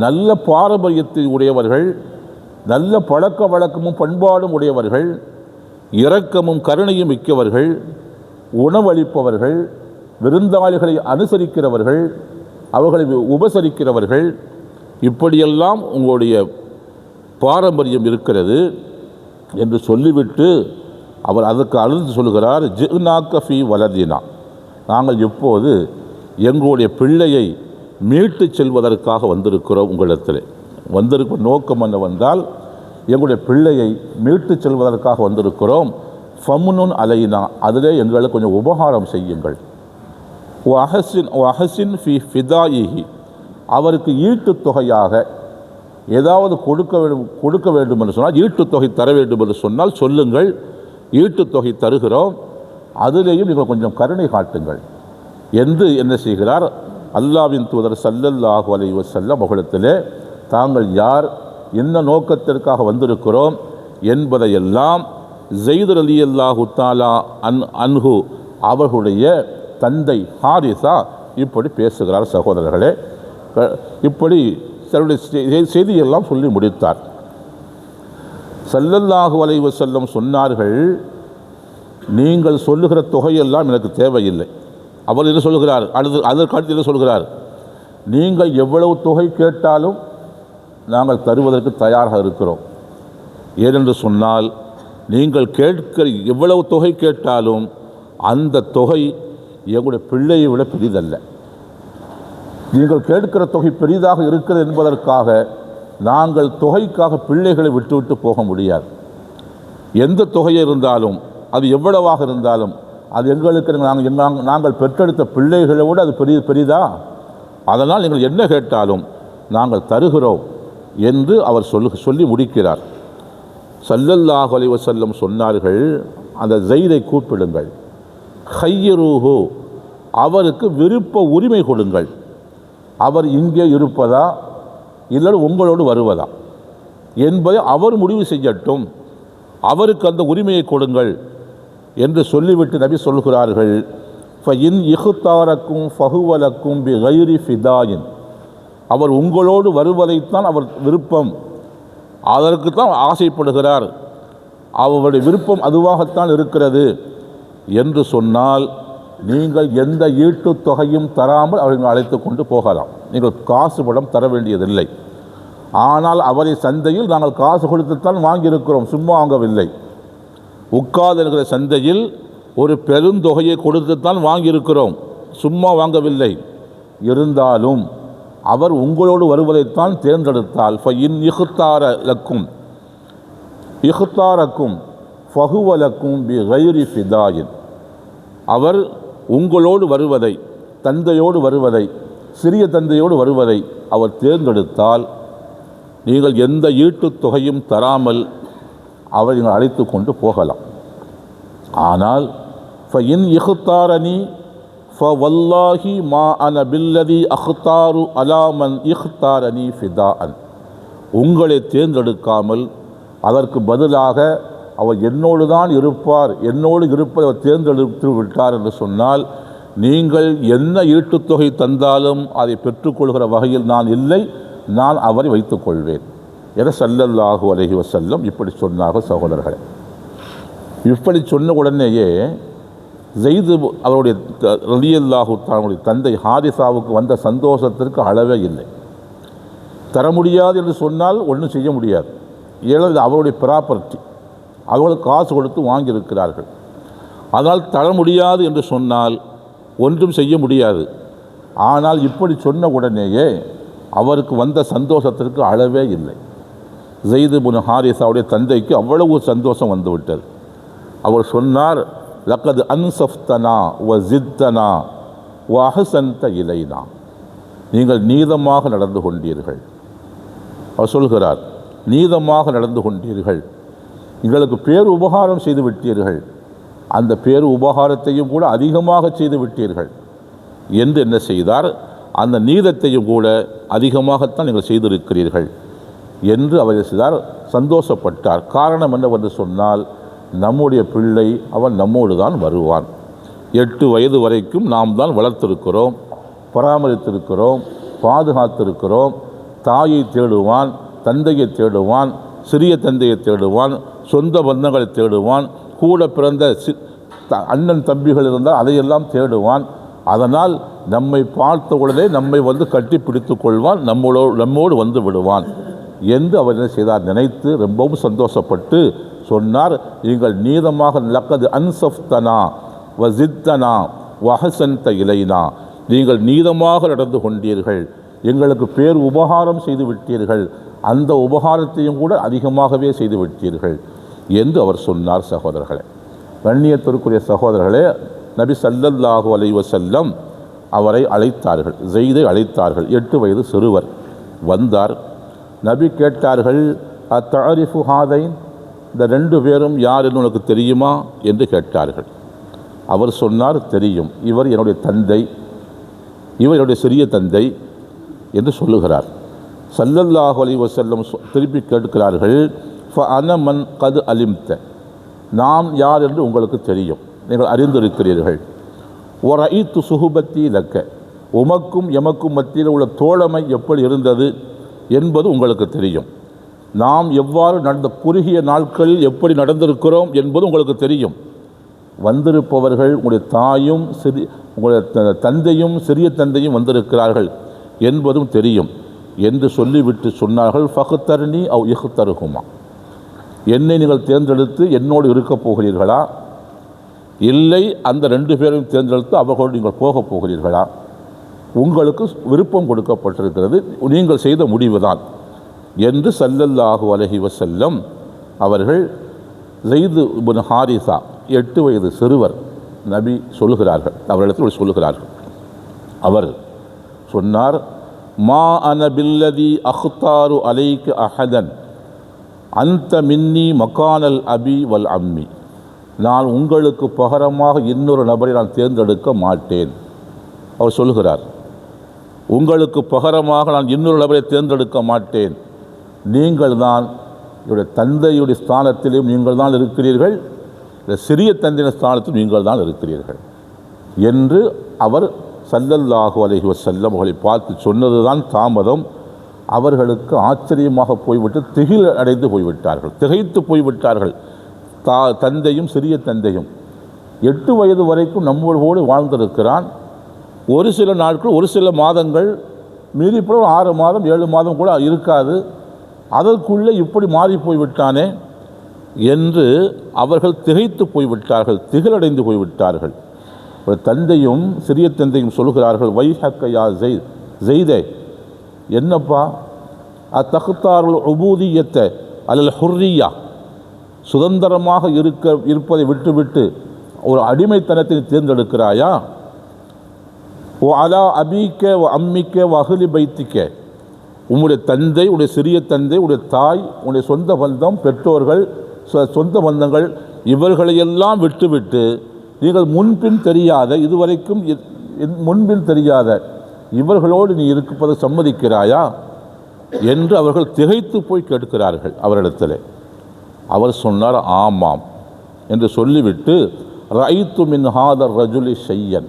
நல்ல பாரம்பரியத்தை உடையவர்கள், நல்ல பழக்க வழக்கமும் பண்பாடும் உடையவர்கள், இரக்கமும் கருணையும் மிக்கவர்கள், உணவளிப்பவர்கள், விருந்தாளிகளை அனுசரிக்கிறவர்கள், அவர்களை உபசரிக்கிறவர்கள். இப்படியெல்லாம் உங்களுடைய பாரம்பரியம் இருக்கிறது என்று சொல்லிவிட்டு அவர் அதற்கு அடுத்து சொல்கிறார், ஜினாக்க ஃபி வலதினா, நாங்கள் எப்போது எங்களுடைய பிள்ளையை மீட்டு செல்வதற்காக வந்திருக்கிறோம். உங்களிடத்தில் வந்திருக்கிற நோக்கம் என்னவென்றால், எங்களுடைய பிள்ளையை மீட்டு செல்வதற்காக வந்திருக்கிறோம். ஃபமுனுன் அலைனா, அதிலே எங்களுக்கு கொஞ்சம் உபகாரம் செய்யுங்கள். அஹசின் ஃபி ஃபிதாயிஹி, அவருக்கு ஈட்டுத் தொகையாக ஏதாவது கொடுக்க வேண்டும் என்று சொன்னால், ஈட்டுத்தொகை தர வேண்டும் என்று சொன்னால் சொல்லுங்கள், ஈட்டுத்தொகை தருகிறோம், அதிலேயும் நீங்கள் கொஞ்சம் கருணை காட்டுங்கள் என்று என்ன செய்கிறார்? அல்லாஹ்வின் தூதர் ஸல்லல்லாஹு அலைஹி வஸல்லம் அவர்களிடத்திலே தாங்கள் யார், என்ன நோக்கத்திற்காக வந்திருக்கிறோம் என்பதையெல்லாம் ஸைத் ரலியல்லாஹு தஆலா அன்ஹு அவர்களுடைய தந்தை ஹாரிஸா இப்படி பேசுகிறார். சகோதரர்களே, இப்படி தன்னுடைய செய்தியெல்லாம் சொல்லி முடித்தார். ஸல்லல்லாஹு அலைஹி வஸல்லம் சொன்னார்கள், நீங்கள் சொல்லுகிற தொகையெல்லாம் எனக்கு தேவையில்லை. அவர் என்ன சொல்கிறார்? அதற்கு என்ன சொல்கிறார்? நீங்கள் எவ்வளவு தொகை கேட்டாலும் நாங்கள் தருவதற்கு தயாராக இருக்கிறோம். ஏனென்று சொன்னால், நீங்கள் கேட்கிற எவ்வளவு தொகை கேட்டாலும் அந்த தொகை எங்களுடைய பிள்ளையை விட பெரிதல்ல. நீங்கள் கேட்கிற தொகை பெரிதாக இருக்கிறது என்பதற்காக நாங்கள் தொகைக்காக பிள்ளைகளை விட்டுவிட்டு போக முடியாது. எந்த தொகை இருந்தாலும், அது எவ்வளவாக இருந்தாலும், அது எங்களுக்கு நாங்கள் பெற்றெடுத்த பிள்ளைகளை விட அது பெரிதா? அதனால் நீங்கள் என்ன கேட்டாலும் நாங்கள் தருகிறோம் என்று அவர் சொல்லி முடிக்கிறார். ஸல்லல்லாஹு அலைஹி வஸல்லம் சொன்னார்கள், அந்த ஸைதை கூப்பிடுங்கள், ஹய்யிரூஹு, அவருக்கு விருப்ப உரிமை கொடுங்கள். அவர் இங்கே இருப்பதா இல்லை உங்களோடு வருவதா என்பதை அவர் முடிவு செய்யட்டும், அவருக்கு அந்த உரிமையை கொடுங்கள் என்று சொல்லிவிட்டு நபி சொல்கிறார்கள், ஃபஇன் இஹ்தாரக்கும் ஃபஹுவலக்கும் பிகைரி ஃபிதாயின், அவர் உங்களோடு வருவதைத்தான் அவர் விருப்பம், அதற்குத்தான் ஆசைப்படுகிறார், அவருடைய விருப்பம் அதுவாகத்தான் இருக்கிறது என்று சொன்னால், நீங்கள் எந்த ஈட்டுத் தொகையும் தராமல் அவர்கள் அழைத்து கொண்டு போகலாம். நீங்கள் காசு படம் தர வேண்டியதில்லை. ஆனால் அவரை சந்தையில் நாங்கள் காசு கொடுத்துத்தான் வாங்கியிருக்கிறோம், சும்மா வாங்கவில்லை. உட்கார்ந்து இருக்கிற சந்தையில் ஒரு பெருந்தொகையை கொடுத்துத்தான் வாங்கியிருக்கிறோம், சும்மா வாங்கவில்லை. இருந்தாலும் அவர் உங்களோடு வருவதைத்தான் தேர்ந்தெடுத்தால், ஃபஇன் இஹ்தாரக்கும் ஃபஹுவலக்கும் பிகைரி ஃபிதாயின், அவர் உங்களோடு வருவதை, தந்தையோடு வருவதை, சிறிய தந்தையோடு வருவதை அவர் தேர்ந்தெடுத்தால், நீங்கள் எந்த ஈட்டுத் தொகையும் தராமல் அவர் நீங்கள் அழைத்து கொண்டு போகலாம். ஆனால் ஃபஇன் இஹ்தாரனி ஃபவல்லாஹி மா அன பில்லதி அஹ்தாரு அலா மன் இஹ்தாரனி ஃபிதாஅன், உங்களை தேர்ந்தெடுக்காமல் அதற்கு பதிலாக அவர் என்னோடு தான் இருப்பார், என்னோடு இருப்பதை அவர் தேர்ந்தெடுத்து விட்டார் என்று சொன்னால், நீங்கள் என்ன ஈட்டுத்தொகை தந்தாலும் அதை பெற்றுக்கொள்கிற வகையில் நான் இல்லை, நான் அவரை வைத்துக்கொள்வேன் என ஸல்லல்லாஹு அலைஹி வஸல்லம் இப்படி சொன்னார்கள். சகோதரர்களே, இப்படி சொன்ன உடனேயே ஸைது அவருடைய ரலியல்லாஹு தஆலாவுடைய தந்தை ஹாரிசாவுக்கு வந்த சந்தோஷத்திற்கு அளவே இல்லை. தர முடியாது என்று சொன்னால் ஒன்றும் செய்ய முடியாது. ஏழு அவருடைய ப்ராப்பர்ட்டி, அவர்களுக்கு காசு கொடுத்து வாங்கியிருக்கிறார்கள். அதனால் தர முடியாது என்று சொன்னால் ஒன்றும் செய்ய முடியாது. ஆனால் இப்படி சொன்ன உடனேயே அவருக்கு வந்த சந்தோஷத்திற்கு அளவே இல்லை. ஸைது இப்னு ஹாரிஸாவுடைய தந்தைக்கு அவ்வளவு சந்தோஷம் வந்துவிட்டது. அவர் சொன்னார், லக்கது அன்சஃப்தனா வ ஜித்தனா வ அஹ்சன்த இலைனா, நீங்கள் நீதமாக நடந்து கொண்டீர்கள். அவர் சொல்கிறார், நீதமாக நடந்து கொண்டீர்கள், எங்களுக்கு பேரு உபகாரம் செய்து விட்டீர்கள், அந்த பேரு உபகாரத்தையும் கூட அதிகமாக செய்து விட்டீர்கள் என்று என்ன செய்தார், அந்த நீதத்தையும் கூட அதிகமாகத்தான் நீங்கள் செய்திருக்கிறீர்கள் என்று அவர் செய்தார். சந்தோஷப்பட்டார். காரணம் என்னவென்று சொன்னால், நம்முடைய பிள்ளை அவன் நம்மோடு தான் வருவான். 8 வயது வரைக்கும் நாம் தான் வளர்த்திருக்கிறோம், பராமரித்திருக்கிறோம், பாதுகாத்திருக்கிறோம். தாயை தேடுவான், தந்தையை தேடுவான், சிறிய தந்தையை தேடுவான், சொந்த பந்தங்களை தேடுவான், கூட பிறந்த அண்ணன் தம்பிகள் இருந்தால் அதையெல்லாம் தேடுவான். அதனால் நம்மை பார்த்த உடனே நம்மை கட்டி பிடித்து கொள்வான், நம்மோடு வந்து விடுவான் என்று அவர் என்ன செய்தார், நினைத்து ரொம்பவும் சந்தோஷப்பட்டு சொன்னார், நீங்கள் நீதமாக லக்கது அன்சஃப்தனா வ ஜித்தனா வ அஹ்சன்த இலைனா, நீங்கள் நீதமாக நடந்து கொண்டீர்கள், எங்களுக்கு பேர் உபகாரம் செய்து விட்டீர்கள், அந்த உபகாரத்தையும் கூட அதிகமாகவே செய்து விட்டீர்கள் என்று அவர் சொன்னார். சகோதரர்களே, கண்ணியத்திற்குரிய சகோதரர்களே, நபி ஸல்லல்லாஹு அலைஹி வஸல்லம் அவரை அழைத்தார்கள், ஸைதை அழைத்தார்கள். 8 வயது சிறுவர் வந்தார். நபி கேட்டார்கள், அத்தஅரிஃபு ஹாதைன், இந்த 2 பேரும் யார் என்று உனக்கு தெரியுமா என்று கேட்டார்கள். அவர் சொன்னார், தெரியும், இவர் என்னுடைய தந்தை, இவர் என்னுடைய சிறிய தந்தை என்று சொல்லுகிறார். ஸல்லல்லாஹு அலைஹி வஸல்லம் திருப்பி கேட்கிறார்கள், ஃபஅன மன் கது அலிம்த, நாம் யார் என்று உங்களுக்கு தெரியும், நீங்கள் அறிந்திருக்கிறீர்கள். ஒரஇத்து சுஹுபத்தி லக்க, உமக்கும் எமக்கும் மத்தியில் உள்ள தோழமை எப்படி இருந்தது என்பது உங்களுக்கு தெரியும். நாம் எவ்வாறு நடந்த குறுகிய நாட்களில் எப்படி நடந்திருக்கிறோம் என்பது உங்களுக்கு தெரியும். வந்திருப்பவர்கள் உங்களுடைய தாயும் உங்களுடைய தந்தையும் சிறிய தந்தையும் வந்திருக்கிறார்கள் என்பதும் தெரியும் என்று சொல்லிவிட்டு சொன்னார்கள், ஃபஹ்தர்னி அவ் இஹ்தர்ஹுமா, என்னை நீங்கள் தேர்ந்தெடுத்து என்னோடு இருக்கப் போகிறீர்களா, இல்லை அந்த 2 பேரையும் தேர்ந்தெடுத்து அவர்களோடு நீங்கள் போகப் போகிறீர்களா, உங்களுக்கு விருப்பம் கொடுக்கப்பட்டிருக்கிறது, நீங்கள் செய்த முடிவு தான் என்று ஸல்லல்லாஹு அலைஹி வஸல்லம் அவர்கள் ஸைது இப்னு ஹாரிஸா 8 வயது சிறுவர் நபி சொல்லுகிறார்கள், அவரிடத்தில் சொல்லுகிறார்கள். அவர் சொன்னார், மா அன பில்லதி அஹ்தாரு அலைக அஹதன் அந்த மின்னி மகானல் அபி வல் அம்மி, நான் உங்களுக்கு பகரமாக இன்னொரு நபரை நான் தேர்ந்தெடுக்க மாட்டேன். அவர் சொல்லுகிறார், உங்களுக்கு பகரமாக நான் இன்னொரு நபரை தேர்ந்தெடுக்க மாட்டேன், நீங்கள் தான் என்னுடைய தந்தையுடைய ஸ்தானத்திலும் நீங்கள் தான் இருக்கிறீர்கள், சிறிய தந்தையின் ஸ்தானத்திலும் நீங்கள் தான் இருக்கிறீர்கள் என்று அவர் ஸல்லல்லாஹு அலைஹி வஸல்லம் அவர்களை பார்த்து சொன்னது தான் தாமதம். அவர்களுக்கு ஆச்சரியமாக போய்விட்டு திகில் அடைந்து போய்விட்டார்கள், திகைத்து போய்விட்டார்கள். தந்தையும் சிறிய தந்தையும் 8 வயது வரைக்கும் நம்மோடு வாழ்ந்திருக்கிறான். ஒரு சில நாட்கள், ஒரு சில மாதங்கள், மீறி போல 6 மாதம் 7 மாதம் கூட இருக்காது, அதற்குள்ளே இப்படி மாறி போய்விட்டானே என்று அவர்கள் திகைத்து போய்விட்டார்கள், திகிலடைந்து போய்விட்டார்கள். ஒரு தந்தையும் சிறிய தந்தையும் சொல்கிறார்கள், வைஹக்கையா ஸைதே, என்னப்பா, அத்தஹ்தாருல் உபூதியத்தை அல்லல் ஹுர்ரியா, சுதந்திரமாக இருப்பதை விட்டுவிட்டு ஒரு அடிமைத்தனத்தை தேர்ந்தெடுக்கிறாயா, ஓ அலா அபீக்க ஓ அம்மிக்க ஓ அஹ்லி பைத்திக்க, உங்களுடைய தந்தை, உடைய சிறிய தந்தை, உடைய தாய், உடைய சொந்த பந்தம், பெற்றோர்கள் சொந்த பந்தங்கள் இவர்களையெல்லாம் விட்டுவிட்டு நீங்கள் முன்பின் தெரியாத இதுவரைக்கும் முன்பின் தெரியாத இவர்களோடு நீ இருப்பதை சம்மதிக்கிறாயா என்று அவர்கள் திகைத்து போய் கேட்கிறார்கள் அவரிடத்தில். அவர் சொன்னார், ஆமாம் என்று சொல்லிவிட்டு, ரைத்து மின் ஹாதர் ரஜுலி ஷையன்,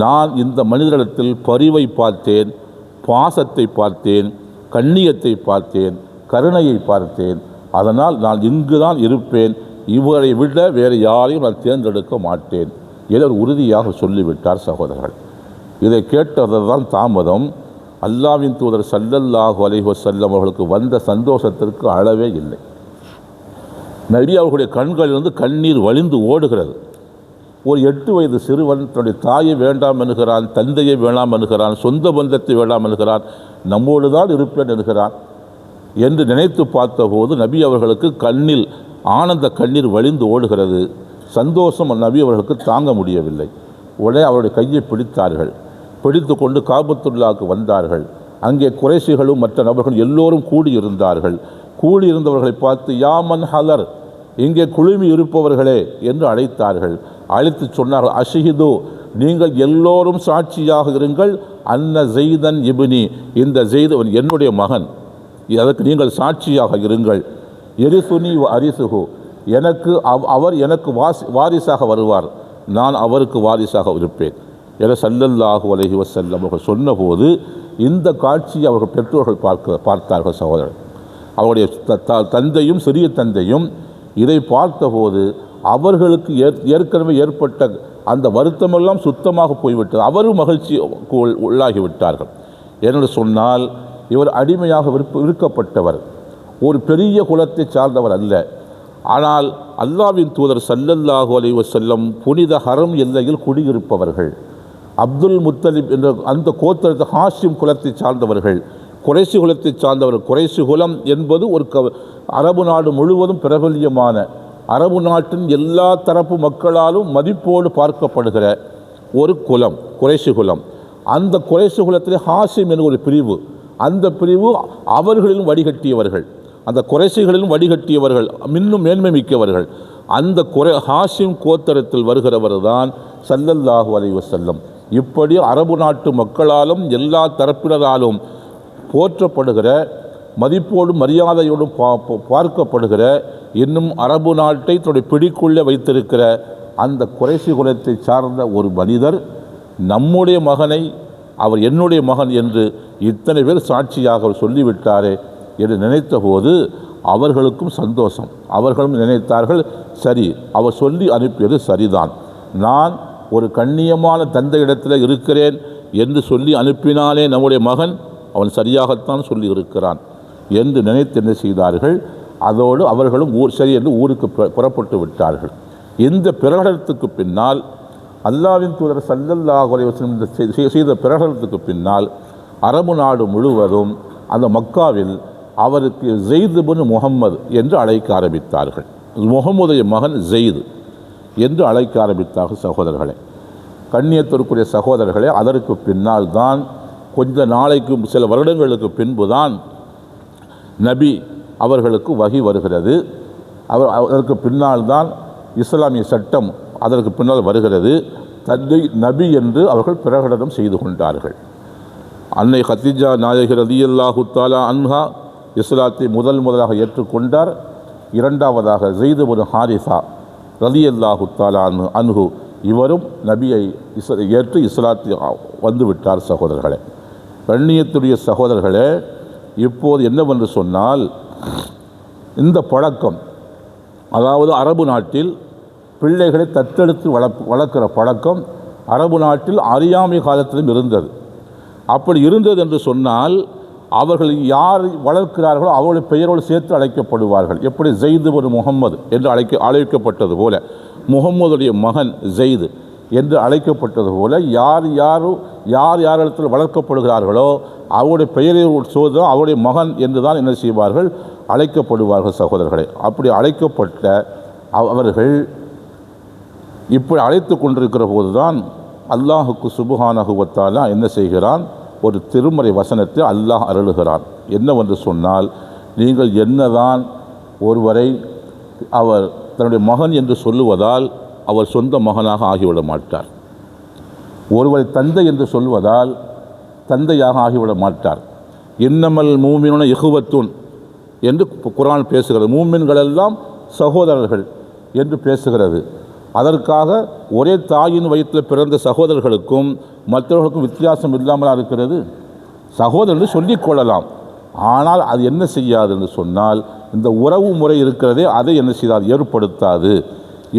நான் இந்த மனிதரிடத்தில் பரிவை பார்த்தேன், பாசத்தை பார்த்தேன், கண்ணியத்தை பார்த்தேன், கருணையை பார்த்தேன். அதனால் நான் இங்கு தான் இருப்பேன், இவரை விட வேறு யாரையும் நான் தேர்ந்தெடுக்க மாட்டேன் என உறுதியாக சொல்லிவிட்டார். சகோதரர்கள், இதை கேட்டதுதான் தாமதம். அல்லாஹ்வின் தூதர் ஸல்லல்லாஹு அலைஹி வஸல்லம் அவர்களுக்கு வந்த சந்தோஷத்திற்கு அளவே இல்லை. நபி அவர்களுடைய கண்களிலிருந்து கண்ணீர் வழிந்து ஓடுகிறது. ஒரு 8 வயது சிறுவன் தன்னுடைய தாயை வேண்டாம் என்கிறான், தந்தையை வேண்டாம் என்கிறான், சொந்த பந்தத்தை வேண்டாம் என்கிறான், நம்மோடு தான் இருப்பேன் என்கிறான் என்று நினைத்து பார்த்தபோது நபி அவர்களுக்கு கண்ணில் ஆனந்த கண்ணீர் வழிந்து ஓடுகிறது. சந்தோஷம் நபி அவர்களுக்கு தாங்க முடியவில்லை. உடனே அவருடைய கையை பிடித்தார்கள். பிடித்து கொண்டு காபத்துல்லாவுக்கு வந்தார்கள். அங்கே குறைஷிகளும் மற்ற நபர்கள் எல்லோரும் கூடியிருந்தார்கள். கூடியிருந்தவர்களை பார்த்து, யாமன் ஹலர், இங்கே குழுமி இருப்பவர்களே என்று அழைத்தார்கள். அழைத்து சொன்னார்கள், அஷஹிது, நீங்கள் எல்லோரும் சாட்சியாக இருங்கள், அன்ன ஜெய்தன் இப்னி, இந்த ஜெய்தன் என்னுடைய மகன், அதற்கு நீங்கள் சாட்சியாக இருங்கள். எரிசுனி அரிசுகு, அவர் எனக்கு வாரிசாக வருவார், நான் அவருக்கு வாரிசாக இருப்பேன் என ஸல்லல்லாஹு அலைஹி வஸல்லம் அவர்கள் சொன்னபோது இந்த காட்சியை அவர்கள் பெற்றோர்கள் பார்த்தார்கள். சகோதரர், அவருடைய தந்தையும் சிறிய தந்தையும் இதை பார்த்தபோது அவர்களுக்கு ஏற்கனவே ஏற்பட்ட அந்த வருத்தமெல்லாம் சுத்தமாக போய்விட்டது. அவரும் மகிழ்ச்சி உள்ளாகிவிட்டார்கள். என்று சொன்னால், இவர் அடிமையாக விற்கப்பட்டவர், ஒரு பெரிய குலத்தை சார்ந்தவர் அல்ல. ஆனால் அல்லாஹ்வின் தூதர் ஸல்லல்லாஹு அலைஹி வஸல்லம் புனித ஹரம் எல்லையில் குடியிருப்பவர்கள். அப்துல் முத்தலிப் என்ற அந்த கோத்திரத்தை ஹாஷிம் குலத்தை சார்ந்தவர்கள், குறைசி குலத்தை சார்ந்தவர். குறைசி குலம் என்பது ஒரு அரபு நாடு முழுவதும் பிரபல்யமான, அரபு நாட்டின் எல்லா தரப்பு மக்களாலும் மதிப்போடு பார்க்கப்படுகிற ஒரு குலம் குறைசி குலம். அந்த குறைசி குலத்திலே ஹாஷிம் என்ற ஒரு பிரிவு, அந்த பிரிவு அவர்களிலும் வடிகட்டியவர்கள், அந்த குறைசிகளிலும் வடிகட்டியவர்கள், இன்னும் மேன்மை மிக்கவர்கள். அந்த ஹாஷிம் கோத்திரத்தில் வருகிறவர் தான் ஸல்லல்லாஹு அலைஹி வஸல்லம். இப்படி அரபு நாட்டு மக்களாலும் எல்லா தரப்பினராலும் போற்றப்படுகிற, மதிப்போடும் மரியாதையோடும் பார்க்கப்படுகிற, இன்னும் அரபு நாட்டை தன்னுடைய பிடிக்குள்ளே வைத்திருக்கிற அந்த குறைசி குலத்தை சார்ந்த ஒரு மனிதர் நம்முடைய மகனை அவர் என்னுடைய மகன் என்று இத்தனை பேர் சாட்சியாக அவர் சொல்லிவிட்டாரே என்று நினைத்தபோது அவர்களுக்கும் சந்தோஷம். அவர்களும் நினைத்தார்கள், சரி, அவர் சொல்லி அனுப்பியது சரிதான், நான் ஒரு கண்ணியமான தந்தையிடத்தில் இருக்கிறேன் என்று சொல்லி அனுப்பினாலே நம்முடைய மகன், அவன் சரியாகத்தான் சொல்லி இருக்கிறான் என்று நினைத்து என்ன செய்தார்கள், அதோடு அவர்களும் சரி என்று ஊருக்கு புறப்பட்டு விட்டார்கள். இந்த பிரகடனத்துக்கு பின்னால், அல்லாஹ்வின் தூதர் ஸல்லல்லாஹு அலைஹி வஸல்லம் செய்த பிரகடனத்துக்கு பின்னால் அரபு நாடு முழுவதும் அந்த மக்காவில் அவருக்கு ஜெயித் இப்னு முஹம்மது என்று அழைக்க ஆரம்பித்தார்கள். முஹம்மதுடைய மகன் ஜெயித் என்று அழைக்க ஆரம்பித்தார்கள். சகோதரர்களே, கண்ணியத்திற்குரிய சகோதரர்களே, அதற்கு பின்னால் தான் கொஞ்ச நாளைக்கு சில வருடங்களுக்கு பின்பு தான் நபி அவர்களுக்கு வஹி வருகிறது. அதற்கு பின்னால் தான் இஸ்லாமிய சட்டம் அதற்கு பின்னால் வருகிறது. தன்னை நபி என்று அவர்கள் பிரகடனம் செய்து கொண்டார்கள். அன்னை கதீஜா நாயகி ரலியல்லாஹு தஆலா அன்ஹா இஸ்லாத்தை முதலாக ஏற்றுக்கொண்டார். இரண்டாவதாக ஸைத் இப்னு ஹாரிஸா ரலியல்லாஹு தஆலா அன்ஹு, இவரும் நபியை ஏற்று இஸ்லாத்தை வந்துவிட்டார். சகோதரர்களே, கண்ணியத்துடைய சகோதரர்களே, இப்போது என்னவென்று சொன்னால், இந்த பழக்கம், அதாவது அரபு நாட்டில் பிள்ளைகளை தத்தெடுத்து வளர்க்கிற பழக்கம் அரபு நாட்டில் அறியாமை காலத்திலும் இருந்தது. அப்படி இருந்தது என்று சொன்னால், அவர்கள் யார் வளர்க்கிறார்களோ அவருடைய பெயரோடு சேர்த்து அழைக்கப்படுவார்கள். எப்படி ஸைத் இப்னு முஹம்மது என்று அழைக்கப்பட்டது போல, முஹம்மதுடைய மகன் ஸைத் என்று அழைக்கப்பட்டது போல, யார் யாரிடத்தில் வளர்க்கப்படுகிறார்களோ அவருடைய பெயரை சோதனை அவருடைய மகன் என்று தான் என்ன செய்வார்கள், அழைக்கப்படுவார்கள். சகோதரர்களே, அப்படி அழைக்கப்பட்ட அவர்கள் இப்படி அழைத்து கொண்டிருக்கிற போது தான் அல்லாஹுக்கு சுப்ஹானஹு வ தஆலா என்ன செய்கிறான், ஒரு திருமறை வசனத்தை அல்லாஹ் அருளுகிறான். என்னவென்று சொன்னால், நீங்கள் என்னதான் ஒருவரை அவர் தன்னுடைய மகன் என்று சொல்லுவதால் அவர் சொந்த மகனாக ஆகிவிட மாட்டார். ஒருவரை தந்தை என்று சொல்வதால் தந்தையாக ஆகிவிட மாட்டார். இன்னமல் மூமினுன இஹுவத்துன் என்று குர்ஆன் பேசுகிறது. மூமின்களெல்லாம் சகோதரர்கள் என்று பேசுகிறது. அதற்காக ஒரே தாயின் வயிற்றில் பிறந்த சகோதரர்களுக்கும் மற்றவர்களுக்கும் வித்தியாசம் இல்லாமல் இருக்கிறது. சகோதரர்கள் சொல்லிக் கொள்ளலாம், ஆனால் அது என்ன செய்யாது என்று சொன்னால் இந்த உறவு முறை இருக்கிறதே அதை என்ன செய்தால் ஏற்படுத்தாது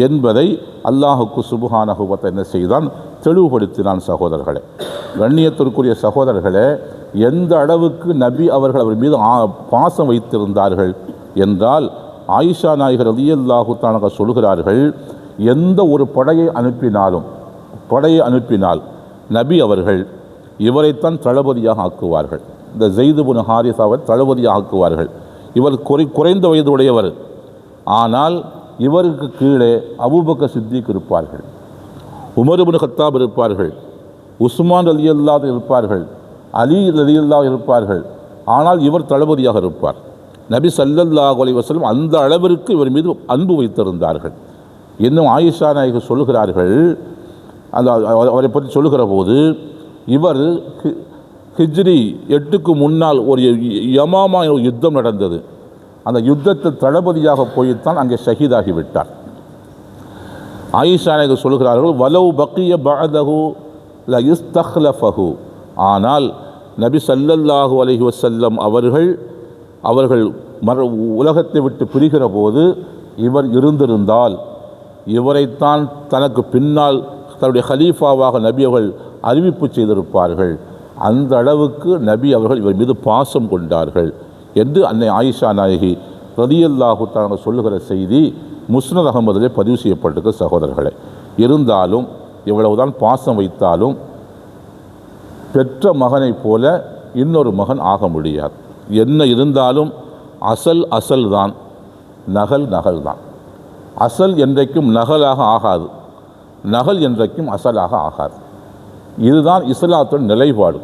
என்பதை அல்லாஹுக்கு சுப்ஹானஹு வ தஆலா என்ன செய்தான் தெளிவுபடுத்தினான். சகோதரர்களே, கண்ணியத்திற்குரிய சகோதரர்களே, எந்த அளவுக்கு நபி அவர்கள் அவர் மீது பாசம் வைத்திருந்தார்கள் என்றால் ஆயிஷா நாயகர் ரலியல்லாஹு தஆலா சொல்கிறார்கள், எந்த ஒரு படையை அனுப்பினால் நபி அவர்கள் இவரைத்தான் தளபதியாக ஆக்குவார்கள். இந்த ஸைத் இப்னு ஹாரிஸாவை தளபதியாக ஆக்குவார்கள். இவர் குறைந்த வயது உடையவர், ஆனால் இவருக்கு கீழே அபூபக்கர் சித்திக் இருப்பார்கள், உமர் இப்னு கத்தாப் இருப்பார்கள், உஸ்மான் ரலியல்லாஹு இருப்பார்கள், அலி ரலியல்லாஹு இருப்பார்கள். ஆனால் இவர் தளபதியாக இருப்பார். நபி ஸல்லல்லாஹு அலைஹி வஸல்லம் அந்த அளவிற்கு இவர் மீது அன்பு வைத்திருந்தார்கள். இன்னும் ஆயிஷா நாயகர் சொல்கிறார்கள், அந்த அவரை பற்றி சொல்லுகிற போது, இவர் ஹிஜ்ரி 8க்கு முன்னால் ஒரு யமாமா யுத்தம் நடந்தது. அந்த யுத்தத்தில் தளபதியாக போய்த்தான் அங்கே ஷஹீதாகிவிட்டார். ஆயிஷா நாயகர் சொல்கிறார்கள், வலவ் பக்கிய பஅதஹு ல இஸ்தக்லஃபஹு, ஆனால் நபி ஸல்லல்லாஹு அலைஹி வஸல்லம் அவர்கள் உலகத்தை விட்டு பிரிகிற போது இவர் இருந்திருந்தால் இவரைத்தான் தனக்கு பின்னால் தன்னுடைய ஹலீஃபாவாக நபி அவர்கள் அறிவிப்பு செய்திருப்பார்கள். அந்த அளவுக்கு நபி அவர்கள் இவர் மீது பாசம் கொண்டார்கள் என்று அன்னை ஆயிஷா நாயகி ரலியல்லாஹு தஆலா சொல்லுகிற செய்தி முஸ்னத் அஹமதிலே பதிவு செய்யப்பட்டிருக்க. சகோதரர்களே, இருந்தாலும் இவ்வளவுதான் பாசம் வைத்தாலும் பெற்ற மகனைப் போல இன்னொரு மகன் ஆக முடியாது. என்ன இருந்தாலும் அசல் தான், நகல் தான். அசல் என்றைக்கும் நகலாக ஆகாது, நகல் என்றைக்கும் அசலாக ஆகாது. இதுதான் இஸ்லாத்தின் நிலைப்பாடு.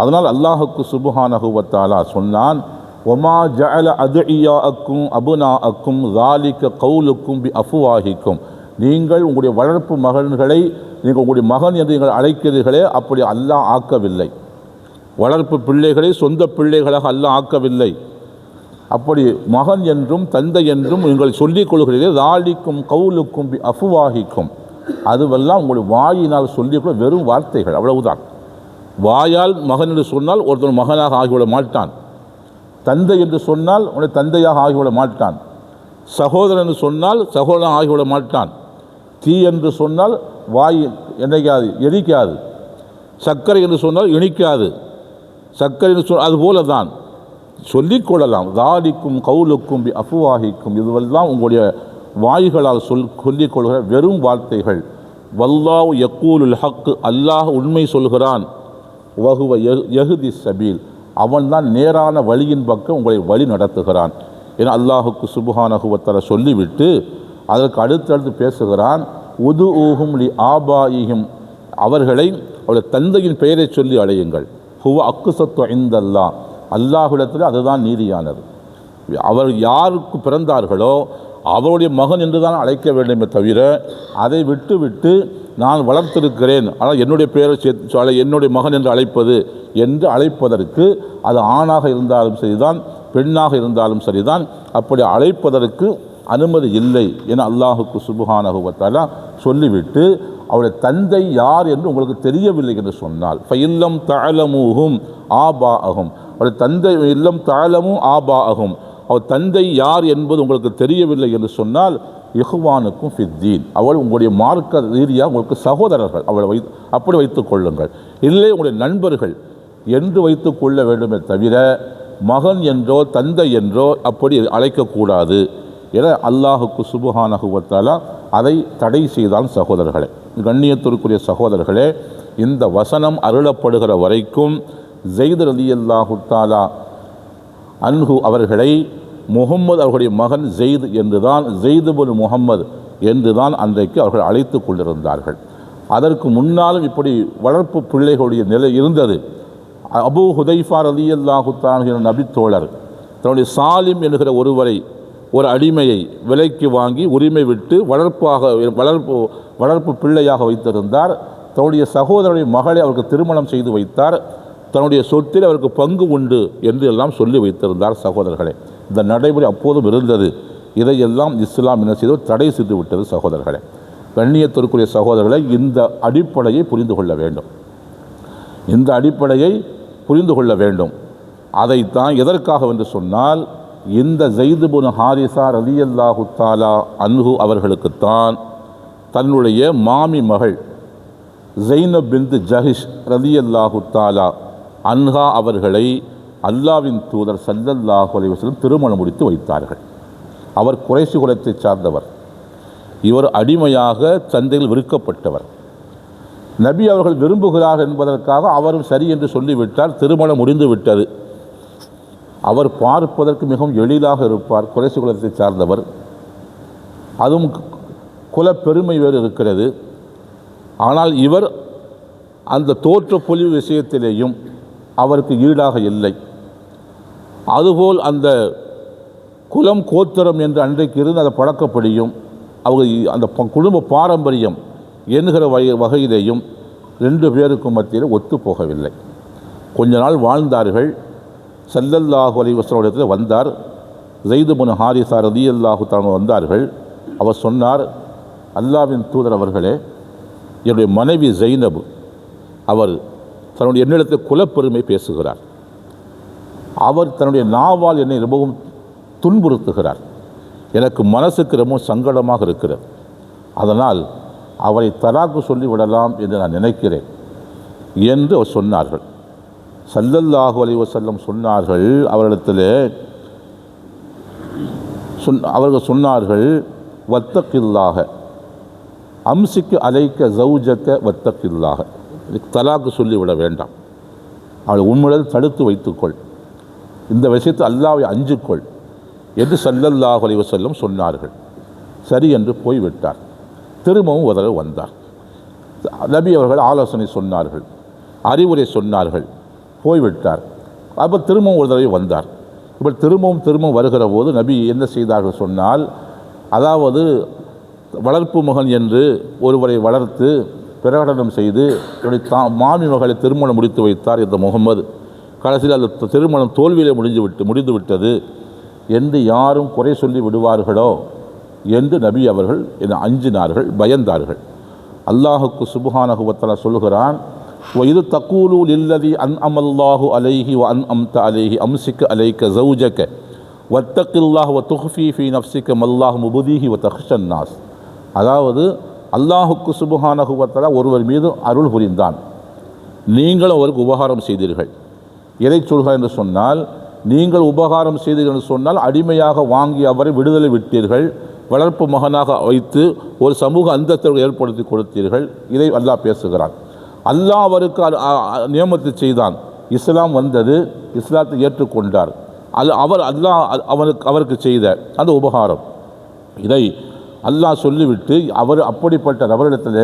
அதனால் அல்லாஹுக்கு சுப்ஹானஹு வ தஆலா சொன்னான், ஒமா ஜஅல அத்இயாஅக்கும் அபுனாஅக்கும் ஸாலிக கௌலுக்கும் பி அஃப்வாஹிக்கும், நீங்கள் உங்களுடைய வளர்ப்பு மகன்களை நீங்கள் உங்களுடைய மகன் என்று நீங்கள் அழைக்கிறீர்களே, அப்படி அல்லாஹ் ஆக்கவில்லை. வளர்ப்பு பிள்ளைகளை சொந்த பிள்ளைகளாக அல்லாஹ் ஆக்கவில்லை. அப்படி மகன் என்றும் தந்தை என்றும் நீங்கள் சொல்லிக் கொள்கிறீர்கள். ஸாலிக்கும் கௌலுக்கும் பி அஃப்வாஹிக்கும், அதுவெல்லாம் உங்களுடைய வாயினால் சொல்லிக்கொள்ள வெறும் வார்த்தைகள், அவ்வளவுதான். வாயால் மகன் என்று சொன்னால் ஒருத்தன் மகனாக ஆகிவிட மாட்டான். தந்தை என்று சொன்னால் உன்னுடைய தந்தையாக ஆகிவிட மாட்டான். சகோதரன் என்று சொன்னால் சகோதரன் ஆகிவிட மாட்டான். தீ என்று சொன்னால் வாய் என்னைக்காது எரிக்காது. சர்க்கரை என்று சொன்னால் இனிக்காது. சர்க்கரை என்று சொன்னால் அதுபோல தான் சொல்லிக்கொள்ளலாம். ஸாலிக்கும் கௌலுக்கும் பி அஃப்வாஹிக்கும், இதுவெல்லாம் உங்களுடைய வாய்களால் சொல்லிக் கொள்கிற வெறும் வார்த்தைகள். வல்லாஹு யக்கூலுல் ஹக், அல்லாஹ் உண்மை சொல்கிறான். வஹுவ யஹ்தி ஸபீல், அவன்தான் நேரான வழியின் பக்கம் உங்களை வழி நடத்துகிறான் என அல்லாஹுக்கு சுப்ஹானஹு வ தஆலா சொல்லிவிட்டு அதற்கு அடுத்தடுத்து பேசுகிறான். உதுஊஹும் லி ஆபாயிஹிம், அவர்களை அவருடைய தந்தையின் பெயரை சொல்லி அழையுங்கள். ஹுவ அக்ஸத்து இந்தல்லாஹ், அல்லாஹ்விடத்தில் அதுதான் நீதியானது. அவர் யாருக்கு பிறந்தார்களோ அவருடைய மகன் என்று தான் அழைக்க வேண்டுமே தவிர அதை விட்டு நான் வளர்த்திருக்கிறேன் ஆனால் என்னுடைய பெயரை என்னுடைய மகன் என்று அழைப்பது என்று அழைப்பதற்கு, அது ஆணாக இருந்தாலும் சரிதான் பெண்ணாக இருந்தாலும் சரிதான், அப்படி அழைப்பதற்கு அனுமதி இல்லை என அல்லாஹுக்கு சுப்ஹானஹு வ தஆலா சொல்லிவிட்டு, அவருடைய தந்தை யார் என்று உங்களுக்கு தெரியவில்லை என்று சொன்னால் ஃபஇல்லம் தஅலமூஹும் ஆபாஅஹும், அவருடைய தந்தை இல்லம் தஅலமூ ஆபாஅஹும், அவர் தந்தை யார் என்பது உங்களுக்கு தெரியவில்லை என்று சொன்னால் இஹ்வானுக்கும் ஃபித்தீன், அவள் உங்களுடைய மார்க்க ரீதியாக உங்களுக்கு சகோதரர்கள், அவளை அப்படி வைத்துக் கொள்ளுங்கள். இல்லை உங்களுடைய நண்பர்கள் என்று வைத்து கொள்ள வேண்டுமே தவிர மகன் என்றோ தந்தை என்றோ அப்படி அழைக்கக்கூடாது என அல்லாஹுக்கு சுப்ஹானஹு வ தஆலா அதை தடை செய்தான். சகோதரர்களே, கண்ணியத்திற்குரிய சகோதரர்களே, இந்த வசனம் அருளப்படுகிற வரைக்கும் ஸைத் ரலியல்லாஹு தஆலா அன்ஹு அவர்களை முஹம்மது அவர்களுடைய மகன் ஸைத் என்றுதான், ஸைத் இப்னு முஹம்மது என்றுதான் அன்றைக்கு அவர்கள் அழைத்து கொண்டிருந்தார்கள். அதற்கு முன்னாலும் இப்படி வளர்ப்பு பிள்ளைகளுடைய நிலை இருந்தது. அபூ ஹுதைஃபா ரலியல்லாஹு தஆலா நபி தோழர் தன்னுடைய சாலிம் என்கிற ஒருவரை ஒரு அடிமையை விலைக்கு வாங்கி உரிமை விட்டு வளர்ப்பு பிள்ளையாக வைத்திருந்தார். தன்னுடைய சகோதரனுடைய மகளை அவருக்கு திருமணம் செய்து வைத்தார். தன்னுடைய சொத்தில் அவருக்கு பங்கு உண்டு என்று எல்லாம் சொல்லி வைத்திருந்தார். சகோதரர்களே, இந்த நடைமுறை அப்போதும் இருந்தது. இதையெல்லாம் இஸ்லாம் என்ன செய்து தடை செய்து விட்டது. சகோதரர்களே, கண்ணியத்திற்குரிய சகோதரர்களை, இந்த அடிப்படையை புரிந்து கொள்ள வேண்டும். இந்த அடிப்படையை புரிந்து கொள்ள வேண்டும். அதைத்தான் எதற்காக என்று சொன்னால், இந்த ஸைத் இப்னு ஹாரிஸா ரலியல்லாஹு தஆலா அன்ஹு அவர்களுக்குத்தான் தன்னுடைய மாமி மகள் ஸைனப் பின்த் ஜஹிஷ் ரலியல்லாஹு தஆலா அன்ஹா அவர்களை அல்லாஹ்வின் தூதர் ஸல்லல்லாஹு அலைஹி வஸல்லம் திருமணம் முடித்து வைத்தார்கள். அவர் குறைஷி குலத்தை சார்ந்தவர். இவர் அடிமையாக சந்தையில் விற்கப்பட்டவர். நபி அவர்கள் விரும்புகிறார் என்பதற்காக அவரும் சரி என்று சொல்லிவிட்டார். திருமணம் முடிந்து விட்டது. அவர் பார்ப்பதற்கு மிகவும் எளிதாக இருப்பார். குறைஷி குலத்தை சார்ந்தவர். அதுவும் குலப்பெருமை வேறு இருக்கிறது. ஆனால் இவர் அந்த தோற்ற பொலிவு விஷயத்திலேயும் அவருக்கு ஈடாக இல்லை. அதுபோல் அந்த குலம் கோத்திரம் என்று அன்றைக்கு இருந்து அந்த பழக்கப்படியும் அவங்க அந்த குடும்ப பாரம்பரியம் என்கிற வகையிலேயும் ரெண்டு பேருக்கும் மத்தியில் ஒத்து போகவில்லை. கொஞ்ச நாள் வாழ்ந்தார்கள். ஸல்லல்லாஹு அலைஹி வஸல்லம் இடத்தில் வந்தார். ஸைத் இப்னு ஹாரிஸா ரலியல்லாஹு தஆலா வந்தார்கள். அவர் சொன்னார், அல்லாஹ்வின் தூதர் அவர்களே, என்னுடைய மனைவி ஸைனப் அவர் தன்னுடைய என்னிடத்தில் குலப்பெருமை பேசுகிறார். அவர் தன்னுடைய நாவால் என்னை ரொம்பவும் துன்புறுத்துகிறார். எனக்கு மனசுக்கு ரொம்பவும் சங்கடமாக இருக்கிறது. அதனால் அவரை தலாக்கு சொல்லிவிடலாம் என்று நான் நினைக்கிறேன் என்று அவர் சொன்னார்கள். ஸல்லல்லாஹு அலைஹி வஸல்லம் சொன்னார்கள், அவர்கள் சொன்னார்கள், வத்தக்கில்லாஹ அம்சிக்கு அலைக்க ஜௌஜக்க வத்தக்கில்லாஹ, தலாக்கு சொல்லிவிட வேண்டாம், அவளை உன்னுடன் தடுத்து வைத்துக்கொள், இந்த விஷயத்தை அல்லாஹ்வை அஞ்சிக்கொள் என்று ஸல்லல்லாஹு அலைஹி வஸல்லம் சொன்னார்கள். சரி என்று போய்விட்டார். திரும்பவும் ஒரு தடவை வந்தார். நபி அவர்கள் ஆலோசனை சொன்னார்கள், அறிவுரை சொன்னார்கள், போய்விட்டார். அப்போ திரும்பவும் ஒரு தடவை வந்தார். இப்போ திரும்பவும் வருகிற போது நபி என்ன செய்தார்கள் சொன்னால், அதாவது வளர்ப்பு மகன் என்று ஒருவரை வளர்த்து பிரகடனம் செய்து என்னுடைய மாமி மகளை திருமணம் முடித்து வைத்தார் இந்த முகமது. கடைசியில் அந்த திருமணம் தோல்வியிலே முடிந்து விட்டது என்று யாரும் குறை சொல்லி விடுவார்களோ என்று நபி அவர்கள் என்னை அஞ்சினார்கள், பயந்தார்கள். அல்லாஹுக்கு சுப்ஹானஹு வ தஆலா சொல்கிறான், இது தக்கூலு லில்லதி அன்அமல்லாஹு அலைஹி வ அன்அம்த அலைஹி அம்சிக்க அலைக்க ஜௌஜக வத்தக்கில்லாஹ் வ துஃபி ஃபீ நஃப்ஸிக மல்லாஹு முபதீஹி வ தக்ஷன் நாஸ். அதாவது அல்லாஹுக்கு சுப்ஹானஹு வ தஆலா ஒருவர் மீது அருள் புரிந்தான், நீங்களும் அவருக்கு உபகாரம் செய்தீர்கள். எதை சொல்கிறார் என்று சொன்னால், நீங்கள் உபகாரம் செய்தீர்கள் என்று சொன்னால் அடிமையாக வாங்கி அவரை விடுதலை விட்டீர்கள், வளர்ப்பு மகனாக வைத்து ஒரு சமூக அந்தஸ்தை ஏற்படுத்தி கொடுத்தீர்கள். இதை அல்லாஹ் பேசுகிறான். அல்லாஹ் அவருக்கு நியமத்து செய்தான். இஸ்லாம் வந்தது, இஸ்லாத்தை ஏற்றுக்கொண்டார். அல்லாஹ் அவருக்கு செய்த அந்த உபகாரம், இதை அல்லாஹ் சொல்லிவிட்டு அவர் அப்படிப்பட்ட நபரிடத்தில்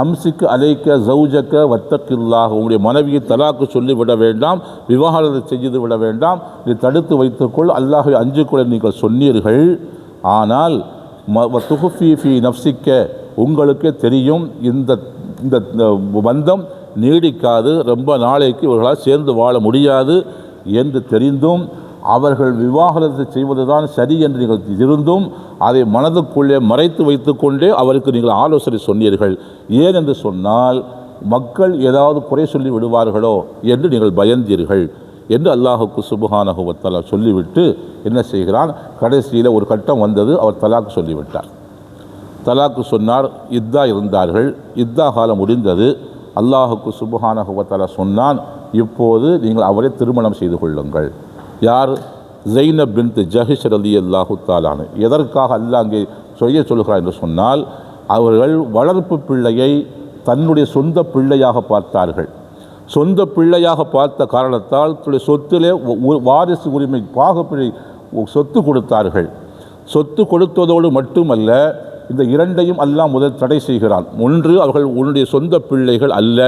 அம்சிக்கு அலைக்க ஜௌஜக்க வத்தக்கில்லாஹ், உங்களுடைய மனைவியை தலாக்கு சொல்லிவிட வேண்டாம், விவாகரத்தை செய்து விட வேண்டாம், நீ தடுத்து வைத்துக்கொள், அல்லாஹை அஞ்சுக்கொள்ள நீங்கள் சொன்னீர்கள். ஆனால் துஃபி ஃபீ நஃப்ஸிக்க, உங்களுக்கே தெரியும் இந்த பந்தம் நீடிக்காது, ரொம்ப நாளைக்கு இவர்களால் சேர்ந்து வாழ முடியாது என்று தெரிந்தும் அவர்கள் விவாகரத்தை செய்வதுதான் சரி என்று நீங்கள் இருந்தும் அதை மனதுக்குள்ளே மறைத்து வைத்து கொண்டே அவருக்கு நீங்கள் ஆலோசனை சொன்னீர்கள். ஏன் என்று சொன்னால், மக்கள் ஏதாவது குறை சொல்லி விடுவார்களோ என்று நீங்கள் பயந்தீர்கள் என்று அல்லாஹுக்கு சுப்ஹானஹு வ தஆலா சொல்லிவிட்டு என்ன செய்கிறான், கடைசியில் ஒரு கட்டம் வந்தது, அவர் தலாக்கு சொல்லிவிட்டார். தலாக்கு சொன்னார். இத்தா இருந்தார்கள். இத்தா காலம் முடிந்தது. அல்லாஹுக்கு சுப்ஹானஹு வ தஆலா சொன்னான், இப்போது நீங்கள் அவரை திருமணம் செய்து கொள்ளுங்கள். யார்? ஸைனப் பின்த் ஜஹிஷ் ரலியல்லாஹு தஆலா. எதற்காக அல்லாஹ் அங்கே சொல்கிறார் என்று சொன்னால், அவர்கள் வளர்ப்பு பிள்ளையை தன்னுடைய சொந்த பிள்ளையாக பார்த்தார்கள். சொந்த பிள்ளையாக பார்த்த காரணத்தால் தன்னுடைய சொத்திலே வாரிசு உரிமை பாகப்பிழை சொத்து கொடுத்தார்கள். சொத்து கொடுத்ததோடு மட்டுமல்ல, இந்த இரண்டையும் அல்லாஹ் முதல் தடை செய்கிறான். ஒன்று, அவர்கள் உன்னுடைய சொந்த பிள்ளைகள் அல்ல,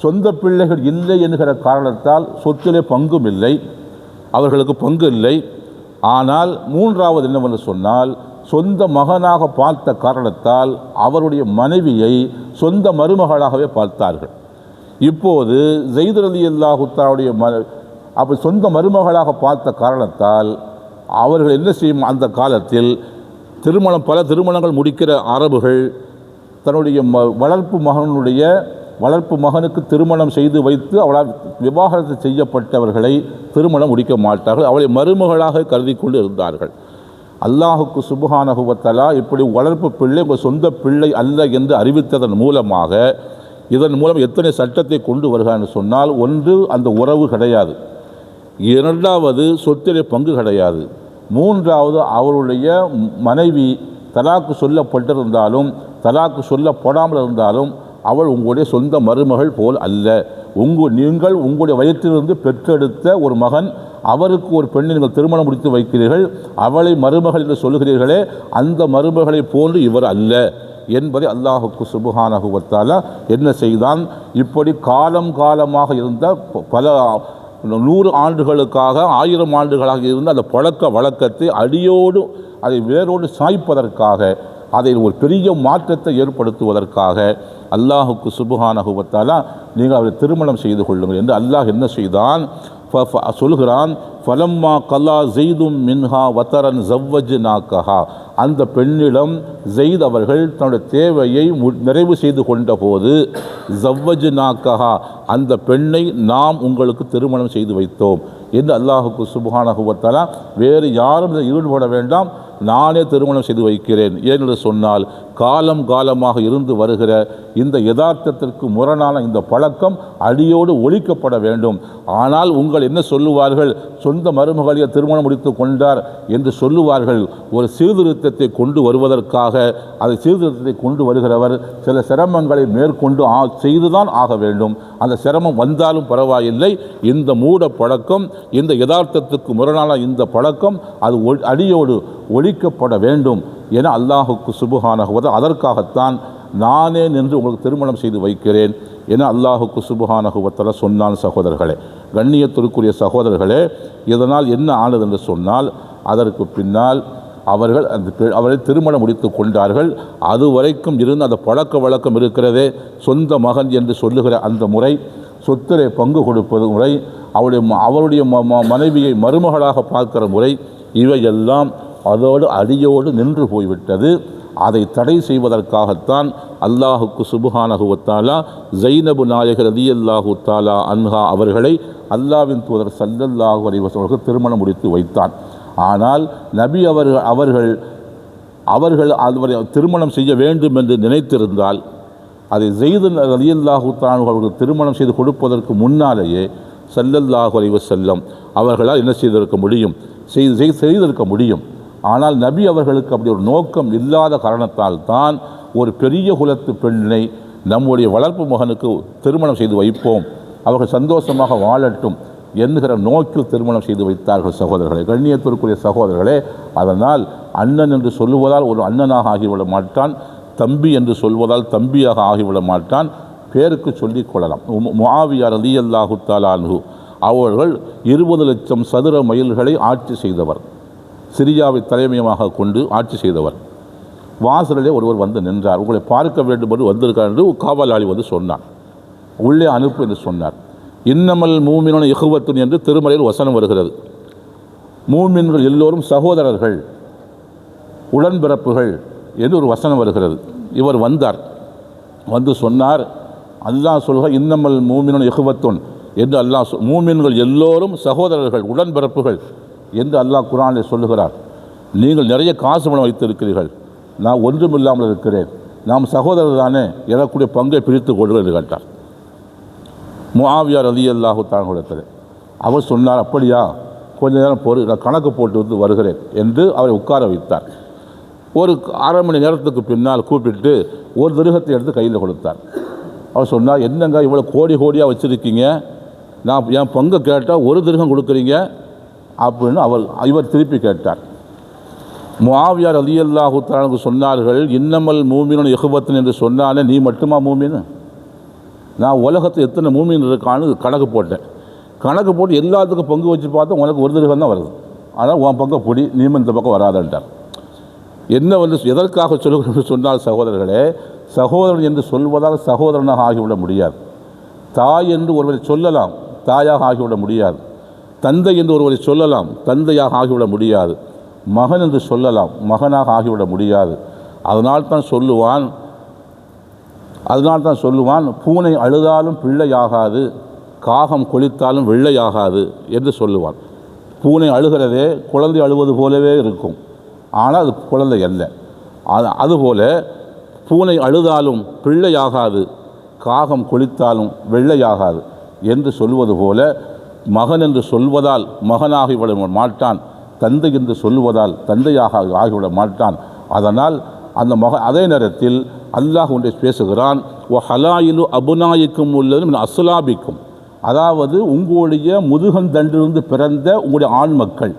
சொந்த பிள்ளைகள் இல்லை என்கிற காரணத்தால் சொத்திலே பங்கும் இல்லை, அவர்களுக்கு பங்கு இல்லை. ஆனால் மூன்றாவது என்னவென்று சொன்னால், சொந்த மகனாக பார்த்த காரணத்தால் அவருடைய மனைவியை சொந்த மருமகளாகவே பார்த்தார்கள். இப்போது ஸைத் ரலியல்லாஹு தஆலாவுடைய அப்படி சொந்த மருமகளாக பார்த்த காரணத்தால் அவர்கள் என்ன செய்யும், அந்த காலத்தில் பல திருமணங்கள் முடிக்கிற அரபுகள் தன்னுடைய வளர்ப்பு மகனுக்கு திருமணம் செய்து வைத்து அவளால் விவாகரத்து செய்யப்பட்டவர்களை திருமணம் முடிக்க மாட்டார்கள், அவளை மருமகளாக கருதி கொண்டு இருந்தார்கள். அல்லாஹுக்கு சுப்ஹானஹு வ தஆலா இப்படி வளர்ப்பு பிள்ளை உங்கள் சொந்த பிள்ளை அல்ல என்று அறிவித்ததன் மூலமாக இதன் மூலம் எத்தனை சட்டத்தை கொண்டு வருகிறான்னு சொன்னால், ஒன்று அந்த உறவு கிடையாது, இரண்டாவது சொத்திலே பங்கு கிடையாது, மூன்றாவது அவருடைய மனைவி தலாக்கு சொல்லப்பட்டிருந்தாலும் தலாக்கு சொல்லப்படாமல் இருந்தாலும் அவள் உங்களுடைய சொந்த மருமகள் போல் அல்ல. நீங்கள் உங்களுடைய வயிற்றிலிருந்து பெற்றெடுத்த ஒரு மகன், அவருக்கு ஒரு பெண்ணை நீங்கள் திருமணம் முடித்து வைக்கிறீர்கள், அவளை மருமகள் என்று சொல்லுகிறீர்களே, அந்த மருமகளை போன்று இவர் அல்ல என்பதை அல்லாஹுக்கு சுப்ஹானஹு வ தஆலா என்ன செய்தான், இப்படி காலமாக இருந்த பல 100 ஆண்டுகளுக்காக 1000 ஆண்டுகளாக இருந்த அந்த பழக்க வழக்கத்தை அடியோடு அதை வேரோடு சாய்ப்பதற்காக, அதை ஒரு பெரிய மாற்றத்தை ஏற்படுத்துவதற்காக அல்லாஹுக்கு சுப்ஹானஹு வ தஆலா நீங்கள் அவரை திருமணம் செய்து கொள்ளுங்கள் என்று அல்லாஹ் என்ன செய்தான் சொல்கிறான். ஃபலம்மா கலா ஸைதும் மின்ஹா வதரன் ஸவ்வஜ்னாகஹா, அந்த பெண்ணிடம் ஸைத் அவர்கள் தன்னுடைய தேவையை நிறைவு செய்து கொண்ட போது ஸவ்வஜ்னாகஹா, அந்த பெண்ணை நாம் உங்களுக்கு திருமணம் செய்து வைத்தோம் என்று அல்லாஹுக்கு சுப்ஹானஹு வ தஆலா வேறு யாரும் இதில் ஈடுபட வேண்டாம், நானே திருமணம் செய்து வைக்கிறேன் ஏனென்று சொன்னால், காலமாக இருந்து வருகிற இந்த யதார்த்தத்திற்கு முரணான இந்த பழக்கம் அடியோடு ஒழிக்கப்பட வேண்டும். ஆனால் உங்கள் என்ன சொல்லுவார்கள், சொந்த மருமகளை திருமணம் முடித்து கொண்டார் என்று சொல்லுவார்கள். ஒரு சீர்திருத்தத்தை கொண்டு வருவதற்காக அதை சீர்திருத்தத்தை கொண்டு வருகிறவர் சில சிரமங்களை மேற்கொண்டு செய்துதான் ஆக வேண்டும். அந்த சிரமம் வந்தாலும் பரவாயில்லை, இந்த மூட பழக்கம், இந்த யதார்த்தத்துக்கு முரணான இந்த பழக்கம் அது அடியோடு ஒழிக்கப்பட வேண்டும் என அல்லாஹுக்கு சுப்ஹானஹு வ தஆலா அதற்காகத்தான் நானே நின்று உங்களுக்கு திருமணம் செய்து வைக்கிறேன் என அல்லாஹுக்கு சுப்ஹானஹு வ தஆலா சொன்னான். சகோதரர்களே, கண்ணியத்திற்குரிய சகோதரர்களே, இதனால் என்ன ஆனது என்று சொன்னால், அதற்கு பின்னால் அவரை திருமணம் முடித்து கொண்டார்கள். அதுவரைக்கும் இருந்த அந்த பழக்க வழக்கம் இருக்கிறதே, சொந்த மகன் என்று சொல்லுகிற அந்த முறை, சொத்திலே பங்கு கொடுப்பது முறை, அவருடைய மனைவியை மருமகளாக பார்க்கிற முறை, இவையெல்லாம் அதோடு அடியோடு நின்று போய்விட்டது. அதை தடை செய்வதற்காகத்தான் அல்லாஹுக்கு சுப்ஹானஹு வ தஆலா ஸைனபு நாயகர் ரலியல்லாஹு தஆலா அன்ஹா அவர்களை அல்லாஹ்வின் தூதர் ஸல்லல்லாஹு அலைஹி வஸல்லம் திருமணம் முடித்து வைத்தான். ஆனால் நபி அவர்கள் அவரை திருமணம் செய்ய வேண்டும் என்று நினைத்திருந்தால், அதை ஸைத் ரலியல்லாஹு தஆலா அவர்கள் திருமணம் செய்து கொடுப்பதற்கு முன்னாலேயே ஸல்லல்லாஹு அலைஹி வஸல்லம் அவர்களால் என்ன செய்திருக்க முடியும். ஆனால் நபி அவர்களுக்கு அப்படி ஒரு நோக்கம் இல்லாத காரணத்தால் தான் ஒரு பெரிய குலத்து பெண்ணை நம்முடைய வளர்ப்பு மகனுக்கு திருமணம் செய்து வைப்போம், அவர்கள் சந்தோஷமாக வாழட்டும் என்கிற நோக்கில் திருமணம் செய்து வைத்தார்கள். சகோதரர்களே, கண்ணியத்திற்குரிய சகோதரர்களே, அதனால் அண்ணன் என்று சொல்லுவதால் ஒரு அண்ணனாக ஆகிவிட மாட்டான், தம்பி என்று சொல்வதால் தம்பியாக ஆகிவிட மாட்டான், பேருக்கு சொல்லிக் கொள்ளலாம். முஆவியா ரலியல்லாஹு தஆலா அன்ஹு அவர்கள் 20 லட்சம் சதுர மைல்களை ஆட்சி செய்தவர், சிரியாவை தலைமையமாக கொண்டு ஆட்சி செய்தவர். வாசலிலே ஒருவர் வந்து நின்றார், உங்களை பார்க்க வேண்டும் என்று வந்திருக்கார் என்று காவலாளி வந்து சொன்னார். உள்ளே அனுப்பு என்று சொன்னார். இன்னமல் மூமினுன இஹ்வத்துன் என்று திருமறையில் வசனம் வருகிறது. மூமின்கள் எல்லோரும் சகோதரர்கள், உடன்பிறப்புகள் என்று ஒரு வசனம் வருகிறது. இவர் வந்தார், வந்து சொன்னார், அல்லாஹ் சொல்க இன்னமல் மூமினுன இஹ்வத்துன் என்று அல்லாஹ், மூமின்கள் எல்லோரும் சகோதரர்கள், உடன்பிறப்புகள் என்று அல்லாஹ் குர்ஆனில் சொல்லுகிறார். நீங்கள் நிறைய காசு பணம் வைத்திருக்கிறீர்கள், நான் ஒன்றுமில்லாமல் இருக்கிறேன், நாம் சகோதரர் தானே, எனக்குடைய பங்கை பிரித்து கொள்ளுங்கள் என்று கேட்டார். முஆவியா ரலியல்லாஹு தஆலா அவர் சொன்னார், அப்படியா, கொஞ்ச நேரம் பொறு, நான் கணக்கு போட்டு வந்து வருகிறேன் என்று அவரை உட்கார வைத்தார். ஒரு 1/2 மணி நேரத்துக்கு பின்னால் கூப்பிட்டு ஒரு திருகத்தை எடுத்து கையில் கொடுத்தார். அவர் சொன்னார், என்னங்க இவ்வளோ கோடியாக வச்சுருக்கீங்க, நான் என் பங்கை கேட்டால் ஒரு திருகம் கொடுக்குறீங்க அப்படின்னு இவர் திருப்பி கேட்டார். முஆவியா ரலியல்லாஹு தஆலா சொன்னார்கள், இன்னமல் மூமினுன இஹ்வத்துன் என்று சொன்னானே, நீ மட்டுமா மூமின்? நான் உலகத்தில் எத்தனை மூமின் இருக்கான்னு கணக்கு போட்டேன், கணக்கு போட்டு எல்லாத்துக்கும் பங்கு வச்சு பார்த்தா உனக்கு ஒரு திருகம் தான் வருது. ஆனால் உன் பக்கம் பிடி, நீயும் இந்த பக்கம் வராதன்ட்டார். என்ன வந்து எதற்காக சொல்லுகிறேன் சொன்னால் சகோதரர்களே, சகோதரன் என்று சொல்வதால் சகோதரனாக ஆகிவிட முடியாது. தாய் என்று ஒருவரை சொல்லலாம், தாயாக ஆகிவிட முடியாது. தந்தை என்று ஒருவரை சொல்லலாம், தந்தையாக ஆகிவிட முடியாது. மகன் என்று சொல்லலாம், மகனாக ஆகிவிட முடியாது. அதனால்தான் சொல்லுவான் பூனை அழுதாலும் பிள்ளையாகாது, காகம் கொளித்தாலும் வெள்ளையாகாது என்று சொல்லுவான். பூனை அழுகிறதே குழந்தை அழுவது போலவே இருக்கும், ஆனால் அது குழந்தை அல்ல. அதுபோல பூனை அழுதாலும் பிள்ளையாகாது, காகம் கொளித்தாலும் வெள்ளையாகாது என்று சொல்வது போல, மகன் என்று சொல்வதால் மகனாகிவிட மாட்டான், தந்தை என்று சொல்வதால் தந்தையாக ஆகிவிட மாட்டான். அதனால் அந்த அதே நேரத்தில் அல்லாஹ் ஒன்றை பேசுகிறான், ஓ ஹலாயிலு அபுநாயிக்கும் உள்ளது அசுலாபிக்கும், அதாவது உங்களுடைய முதுகந்தண்டிலிருந்து பிறந்த உங்களுடைய ஆண் மக்கள்,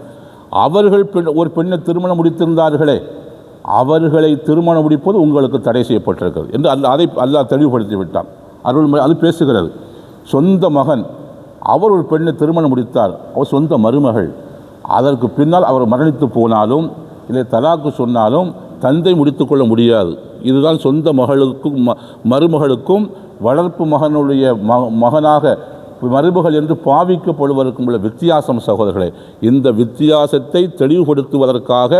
அவர்கள் ஒரு பெண்ணை திருமணம் முடித்திருந்தார்களே, அவர்களை திருமணம் முடிப்பது உங்களுக்கு தடை செய்யப்பட்டிருக்கிறது என்று அதை அல்லாஹ் தெளிவுபடுத்தி விட்டான். அருள்மொழி அது பேசுகிறது. சொந்த மகன் அவர் ஒரு பெண்ணை திருமணம் முடித்தார், அவர் சொந்த மருமகள், அதற்கு பின்னால் அவர் மரணித்து போனாலும் இல்லை தலாக்கு சொன்னாலும் தந்தை முடித்து கொள்ள முடியாது. இதுதான் சொந்த மகளுக்கும் மருமகளுக்கும் வளர்ப்பு மகனுடைய மகனாக மருமகள் என்று பாவிக்கப்படுவதற்கும் உள்ள வித்தியாசம் சகோதரர்களே. இந்த வித்தியாசத்தை தெளிவுபடுத்துவதற்காக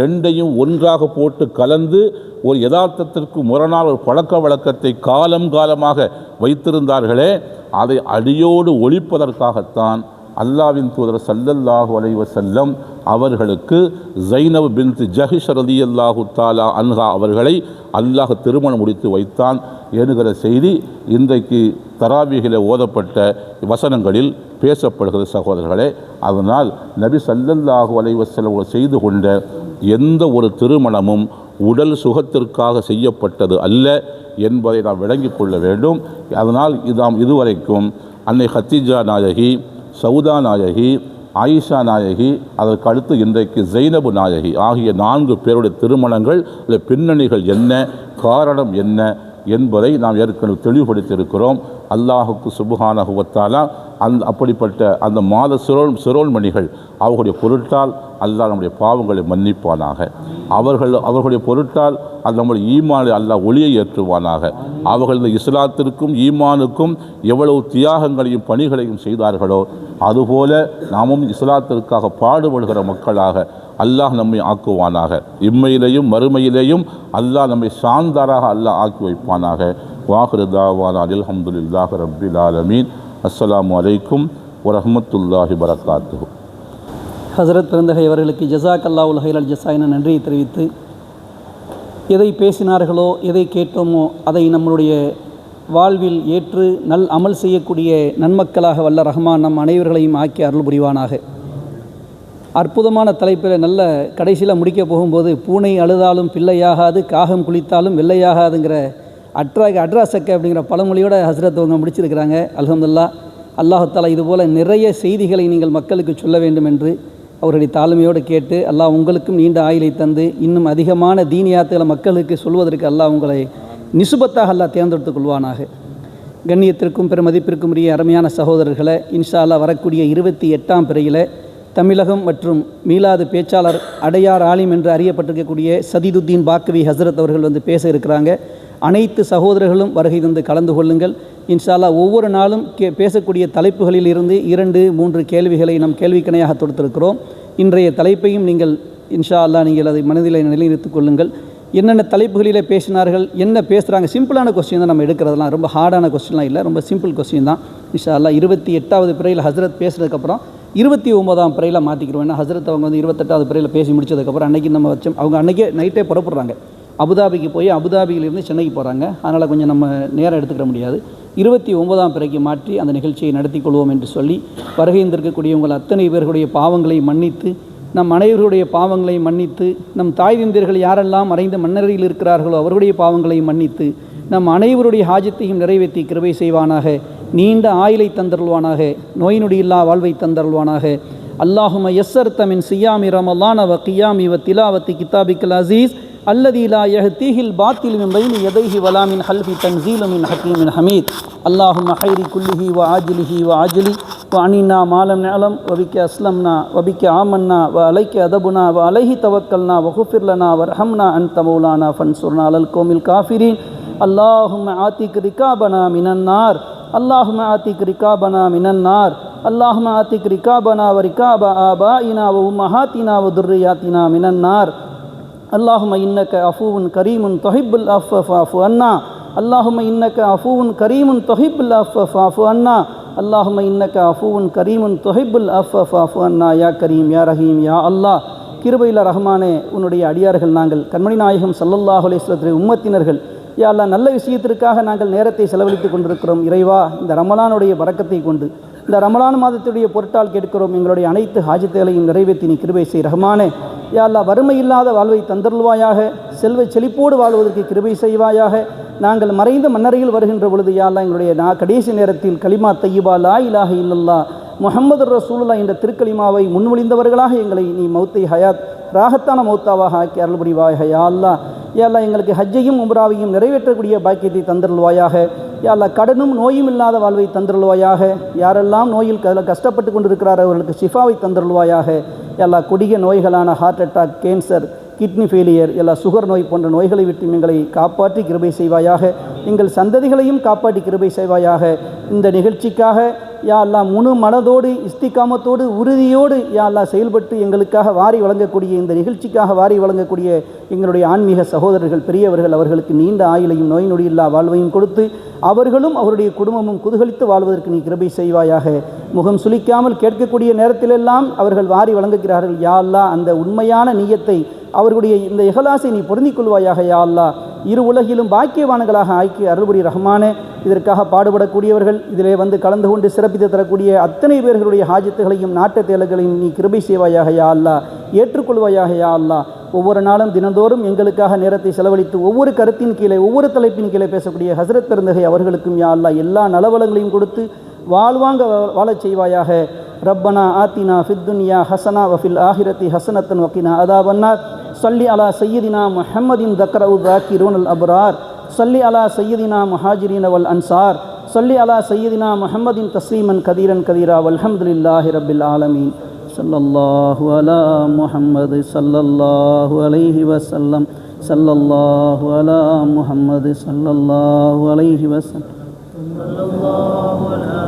ரெண்டையும் ஒன்றாக போட்டு கலந்து ஒரு யதார்த்தத்திற்கு முரணான ஒரு பழக்க வழக்கத்தை காலமாக வைத்திருந்தார்களே, அதை அடியோடு ஒழிப்பதற்காகத்தான் அல்லாஹ்வின் தூதர் ஸல்லல்லாஹு அலைஹி வஸல்லம் அவர்களுக்கு ஸைனப் பின்த் ஜஹ்ஷ் ரலியல்லாஹு தஆலா அன்ஹா அவர்களை அல்லாஹ் திருமணம் முடித்து வைத்தான் என்கிற செய்தி இன்றைக்கு தராவீஹில் ஓதப்பட்ட வசனங்களில் பேசப்படுகிறது சகோதரர்களே. அதனால் நபி ஸல்லல்லாஹு அலைஹி வஸல்லம் செய்து கொண்ட எந்த ஒரு திருமணமும் உடல் சுகத்திற்காக செய்யப்பட்டது அல்ல என்பதை நாம் விளங்கிக் கொள்ள வேண்டும். அதனால் நாம் இதுவரைக்கும் அன்னை ஹதீஜா நாயகி, சவுதா நாயகி, ஆயிஷா நாயகி, அதற்கு அடுத்து இன்றைக்கு ஸைனபு நாயகி ஆகிய 4 பேருடைய திருமணங்கள் பின்னணிகள் என்ன, காரணம் என்ன என்பதை நாம் ஏற்கனவே தெளிவுபடுத்தியிருக்கிறோம். அல்லாஹுக்கு சுப்ஹானஹு வ தஆலா அப்படிப்பட்ட அந்த மாத சிரோன்மணிகள் அவர்களுடைய பொருட்டால் அல்லாஹ் நம்முடைய பாவங்களை மன்னிப்பானாக. அவர்களுடைய பொருட்டால் அது நம்முடைய ஈமானை அல்லாஹ் ஒளியை ஏற்றுவானாக. அவர்கள் இந்த இஸ்லாத்திற்கும் ஈமானுக்கும் எவ்வளவு தியாகங்களையும் பணிகளையும் செய்தார்களோ அதுபோல நாமும் இஸ்லாத்திற்காக பாடுபடுகிற மக்களாக அல்லாஹ் நம்மை ஆக்குவானாக. இம்மையிலேயும் மறுமையிலேயும் அல்லாஹ் நம்மை சார்ந்தாராக அல்லாஹ் ஆக்கி வைப்பானாக. வாஹிரு தாவானா அல்ஹம்துலில்லாஹி ரப்பில் ஆலமீன். அஸ்ஸலாமு அலைக்கும் வரஹ்மத்துல்லாஹி வபரகாத்துஹு. ஹஸரத் பெருந்தகை அவர்களுக்கு ஜஸாக் அல்லாஹுல் ஹைரல் ஜஸா என நன்றியை தெரிவித்து, எதை பேசினார்களோ எதை கேட்டோமோ அதை நம்மளுடைய வாழ்வில் ஏற்று அமல் செய்யக்கூடிய நன்மக்களாக வல்ல ரஹ்மான் நம் அனைவர்களையும் ஆக்கி அருள் புரிவானாக. அற்புதமான தலைப்பில் நல்ல கடைசியில் முடிக்க போகும்போது பூனை அழுதாலும் பிள்ளையாகாது, காகம் குளித்தாலும் வெள்ளையாகாதுங்கிற அட்ராசக்க அப்படிங்கிற பழமொழியோட ஹஸ்ரத் அவங்க முடிச்சிருக்கிறாங்க. அல்ஹம்துலில்லாஹ். அல்லாஹ் தஆலா இதுபோல் நிறைய செய்திகளை நீங்கள் மக்களுக்கு சொல்ல வேண்டும் என்று அவருடைய தாழ்மையோடு கேட்டு, அல்லாஹ் உங்களுக்கும் நீண்ட ஆயுளை தந்து இன்னும் அதிகமான தீனியாத்துகளை மக்களுக்கு சொல்வதற்கு அல்லாஹ் உங்களை நிசுபத்தாக அல்லாஹ் தேர்ந்தெடுத்துக் கொள்வானாக. கண்ணியத்திற்கும் பெருமதிப்பிற்கும் உரிய அருமையான சகோதரர்களை, இன்ஷா அல்லாஹ் வரக்கூடிய 28ஆம் பிறையில் தமிழகம் மற்றும் மீலாது பேச்சாளர் அடையார் ஆலிம் என்று அறியப்பட்டிருக்கக்கூடிய சதீதுத்தீன் பாக்கவி ஹஸ்ரத் அவர்கள் வந்து பேச இருக்கிறாங்க. அனைத்து சகோதரர்களும் வருகை தந்து கலந்து கொள்ளுங்கள். இன்ஷா அல்லாஹ் ஒவ்வொரு நாளும் பேசக்கூடிய தலைப்புகளில் இருந்து 2-3 கேள்விகளை நம் கேள்விக்கணையாக தொடுத்திருக்கிறோம். இன்றைய தலைப்பையும் நீங்கள் இன்ஷா அல்லாஹ் நீங்கள் அதை மனதில் நிலைநிறுத்திக் கொள்ளுங்கள். என்னென்ன தலைப்புகளில் பேசினார்கள், என்ன பேசுகிறாங்க, சிம்பிளான கொஸ்டின் தான் நம்ம எடுக்கிறதுலாம், ரொம்ப ஹார்டான கொஸ்டின்லாம் இல்லை, ரொம்ப சிம்பிள் கொஸ்டின் தான். இன்ஷா அல்லாஹ் 28வது பிறையில் ஹஸ்ரத் பேசுனதுக்கப்புறம் 29ஆம் பிறையில் மாற்றிக்கிறோம். ஏன்னா ஹஸ்ரத் அவங்க வந்து 28வது பிறையில் பேசி முடிச்சதுக்கப்புறம் அன்றைக்கி நம்ம வச்சோம், அவங்க அன்றைக்கே நைட்டே புறப்படுறாங்க, அபுதாபிக்கு போய் அபுதாபியிலிருந்து சென்னைக்கு போகிறாங்க. அதனால் கொஞ்சம் நம்ம நேரம் எடுத்துக்கிற முடியாது. 29ஆம் பிறைக்கு மாற்றி அந்த நிகழ்ச்சியை நடத்தி கொள்வோம் என்று சொல்லி வருகை இருந்திருக்கக்கூடிய உங்கள் அத்தனை பேர்களுடைய பாவங்களை மன்னித்து, நம் அனைவருடைய பாவங்களை மன்னித்து, நம் தாய் தந்தையர்கள் யாரெல்லாம் மறைந்த மன்னரையில் இருக்கிறார்களோ அவருடைய பாவங்களை மன்னித்து, நம் அனைவருடைய ஹாஜத்தையும் நிறைவேற்றி கிருபை செய்வானாக. நீண்ட ஆயுளை தந்தருள்வானாக. நோய் நொடியில்லா வாழ்வை தந்தருள்வானாக. அல்லாஹும்ம யஸ்ஸர்த மின் சியாமி ரமலான வ கியாமி வ திலாவத்தி கிதாபிக்கல் அசீஸ் الذي لا يهديه الباطل من بين يديه ولا من خلفه تنزيل من حكيم حميد اللهم خير كله وعاجله وعاجله وعنينا ما لم نعلم وبك أسلمنا وبك آمنا وعليك أدبنا وعليه توكلنا وغفر لنا وارحمنا أنت مولانا فانصرنا على القوم الكافرين اللهم آتك ركابنا من النار اللهم آتك ركابنا من النار اللهم آتك ركابنا وركاب آبائنا وأمهاتنا وذرياتنا من النار اللهم إنك عفو كريم تحب العفو فاعف عنا اللهم إنك عفو كريم تحب العفو فاعف عنا اللهم إنك عفو كريم تحب العفو فاعف عنا يا كريم يا رحيم يا الله கிருபையுள்ள ரஹ்மானே உன்னுடைய அடியார்கள் நாங்கள் கண்மணி நாயகம் ஸல்லல்லாஹு அலைஹி வஸல்லம் உம்மத்தினர்கள் யா அல்லாஹ் நல்ல விஷயத்திற்காக நாங்கள் நேரத்தை செலவழித்துக் கொண்டிருக்கிறோம் இறைவா இந்த ரமலானுடைய பரக்கத்தை கொண்டு இந்த ரமலான் மாதத்துடைய பொருட்டால் கேட்கிறோம் எங்களுடைய அனைத்து ஹாஜத்துகளையும் நிறைவேற்றி நீ கிருபை செய் ரஹ்மானே யா அல்லாஹ் வறுமை இல்லாத வாழ்வை தந்தருள்வாயாக செல்வ செழிப்போடு வாழ்வதற்கு கிருபை செய்வாயாக நாங்கள் மறைந்த மன்னரையில் வருகின்ற பொழுது யா அல்லாஹ் எங்களுடைய கடைசி நேரத்தில் கலிமா தையிபா லா இலாஹ இல்லல்லாஹ் முஹம்மது ரசூலுல்லாஹ் என்ற திருக்கலிமாவை முன்மொழிந்தவர்களாக எங்களை நீ மௌத்தை ஹயாத் ராகத்தான மௌத்தாவாக ஆக்கி அருள் புரிவாயாக யா அல்லாஹ் யா அல்லாஹ் எங்களுக்கு ஹஜ்ஜையும் உம்ராவையும் நிறைவேற்றக்கூடிய பாக்கியத்தை தந்தருள்வாயாக யா அல்லாஹ் கடனும் நோயும் இல்லாத வாழ்வை தந்தருள்வாயாக யாரெல்லாம் நோயில் கஷ்டப்பட்டு கொண்டிருக்கிறார் அவர்களுக்கு ஷிஃபாவை தந்தருள்வாயாக யா அல்லாஹ் கொடிய நோய்களான heart attack cancer kidney failure எல்லா சுகர் நோய் போன்ற நோய்களை விட்டு எங்களை காப்பாற்றி கிருபை செய்வாயாக எங்கள் சந்ததிகளையும் காப்பாற்றி கிருபை செய்வாயாக இந்த நிகழ்ச்சிக்காக யா அல்லாஹ் முழு மனதோடு இஸ்திகாமத்தோடு உறுதியோடு யா அல்லாஹ் செயல்பட்டு எங்களுக்காக வாரி வழங்கக்கூடிய இந்த நிகழ்ச்சிக்காக வாரி வழங்கக்கூடிய எங்களுடைய ஆன்மீக சகோதரர்கள் பெரியவர்கள் அவர்களுக்கு நீண்ட ஆயுளையும் நோய் நொடியில்லா வாழ்வையும் கொடுத்து அவர்களும் அவருடைய குடும்பமும் குதூகலித்து வாழ்வதற்கு நீ கிருபை செய்வாயாக முகம் சுளிக்காமல் கேட்கக்கூடிய நேரத்திலெல்லாம் அவர்கள் வாரி வழங்குகிறார்கள் யா அல்லாஹ் அந்த உண்மையான நியத்தை அவர்களுடைய இந்த இஹ்லாஸை நீ பொருந்திக் கொள்வாயாக யா அல்லாஹ் இரு உலகிலும் பாக்கியவான்களாக ஆக்கி அருள்புரி ரஹ்மானே இதற்காக பாடுபடக்கூடியவர்கள் இதிலே வந்து கலந்து கொண்டு சிறப்பித்து தரக்கூடிய அத்தனை பேர்களுடைய ஹாஜத்துகளையும் நாட்ட தேவைகளையும் நீ கிருபை செய்வாயாக யா அல்லாஹ் ஏற்றுக்கொள்வாயாக யா அல்லாஹ் ஒவ்வொரு நாளும் தினந்தோறும் எங்களுக்காக நேரத்தை செலவழித்து ஒவ்வொரு கருத்தின் கீழே ஒவ்வொரு தலைப்பின் கீழே பேசக்கூடிய ஹசரத் பெருந்தகை அவர்களுக்கும் யா அல்லாஹ் எல்லா நலவளங்களையும் கொடுத்து வாழ்வாங்க வாழச் செய்வாயாக ரப்பனா ஆத்தினா ஃபித் துன்யா ஹசனா வஃபில் ஆஹிரத்தி ஹசனத்தன் வக்கினா அதாபன்னார் சொல்லி அலா சையதினா முஹம்மதின் தக்ரவு தாக்கிரூன் அல் அப்ரார் சொல்லி அலா சையதினா முஹாஜிரின் வல் அன்சார் சொல்லி அலா சையதினா முஹம்மதின் தஸ்லீமன் கதீரன் கதீரா வல்ஹம்துலில்லாஹி ரப்பில் ஆலமீன் ஸல்லல்லாஹு அலா முஹம்மது ஸல்லல்லாஹு அலைஹி வஸல்லம் ஸல்லல்லாஹு அலா முஹம்மது ஸல்லல்லாஹு அலைஹி வஸல்லம் ஸல்லல்லாஹு அலா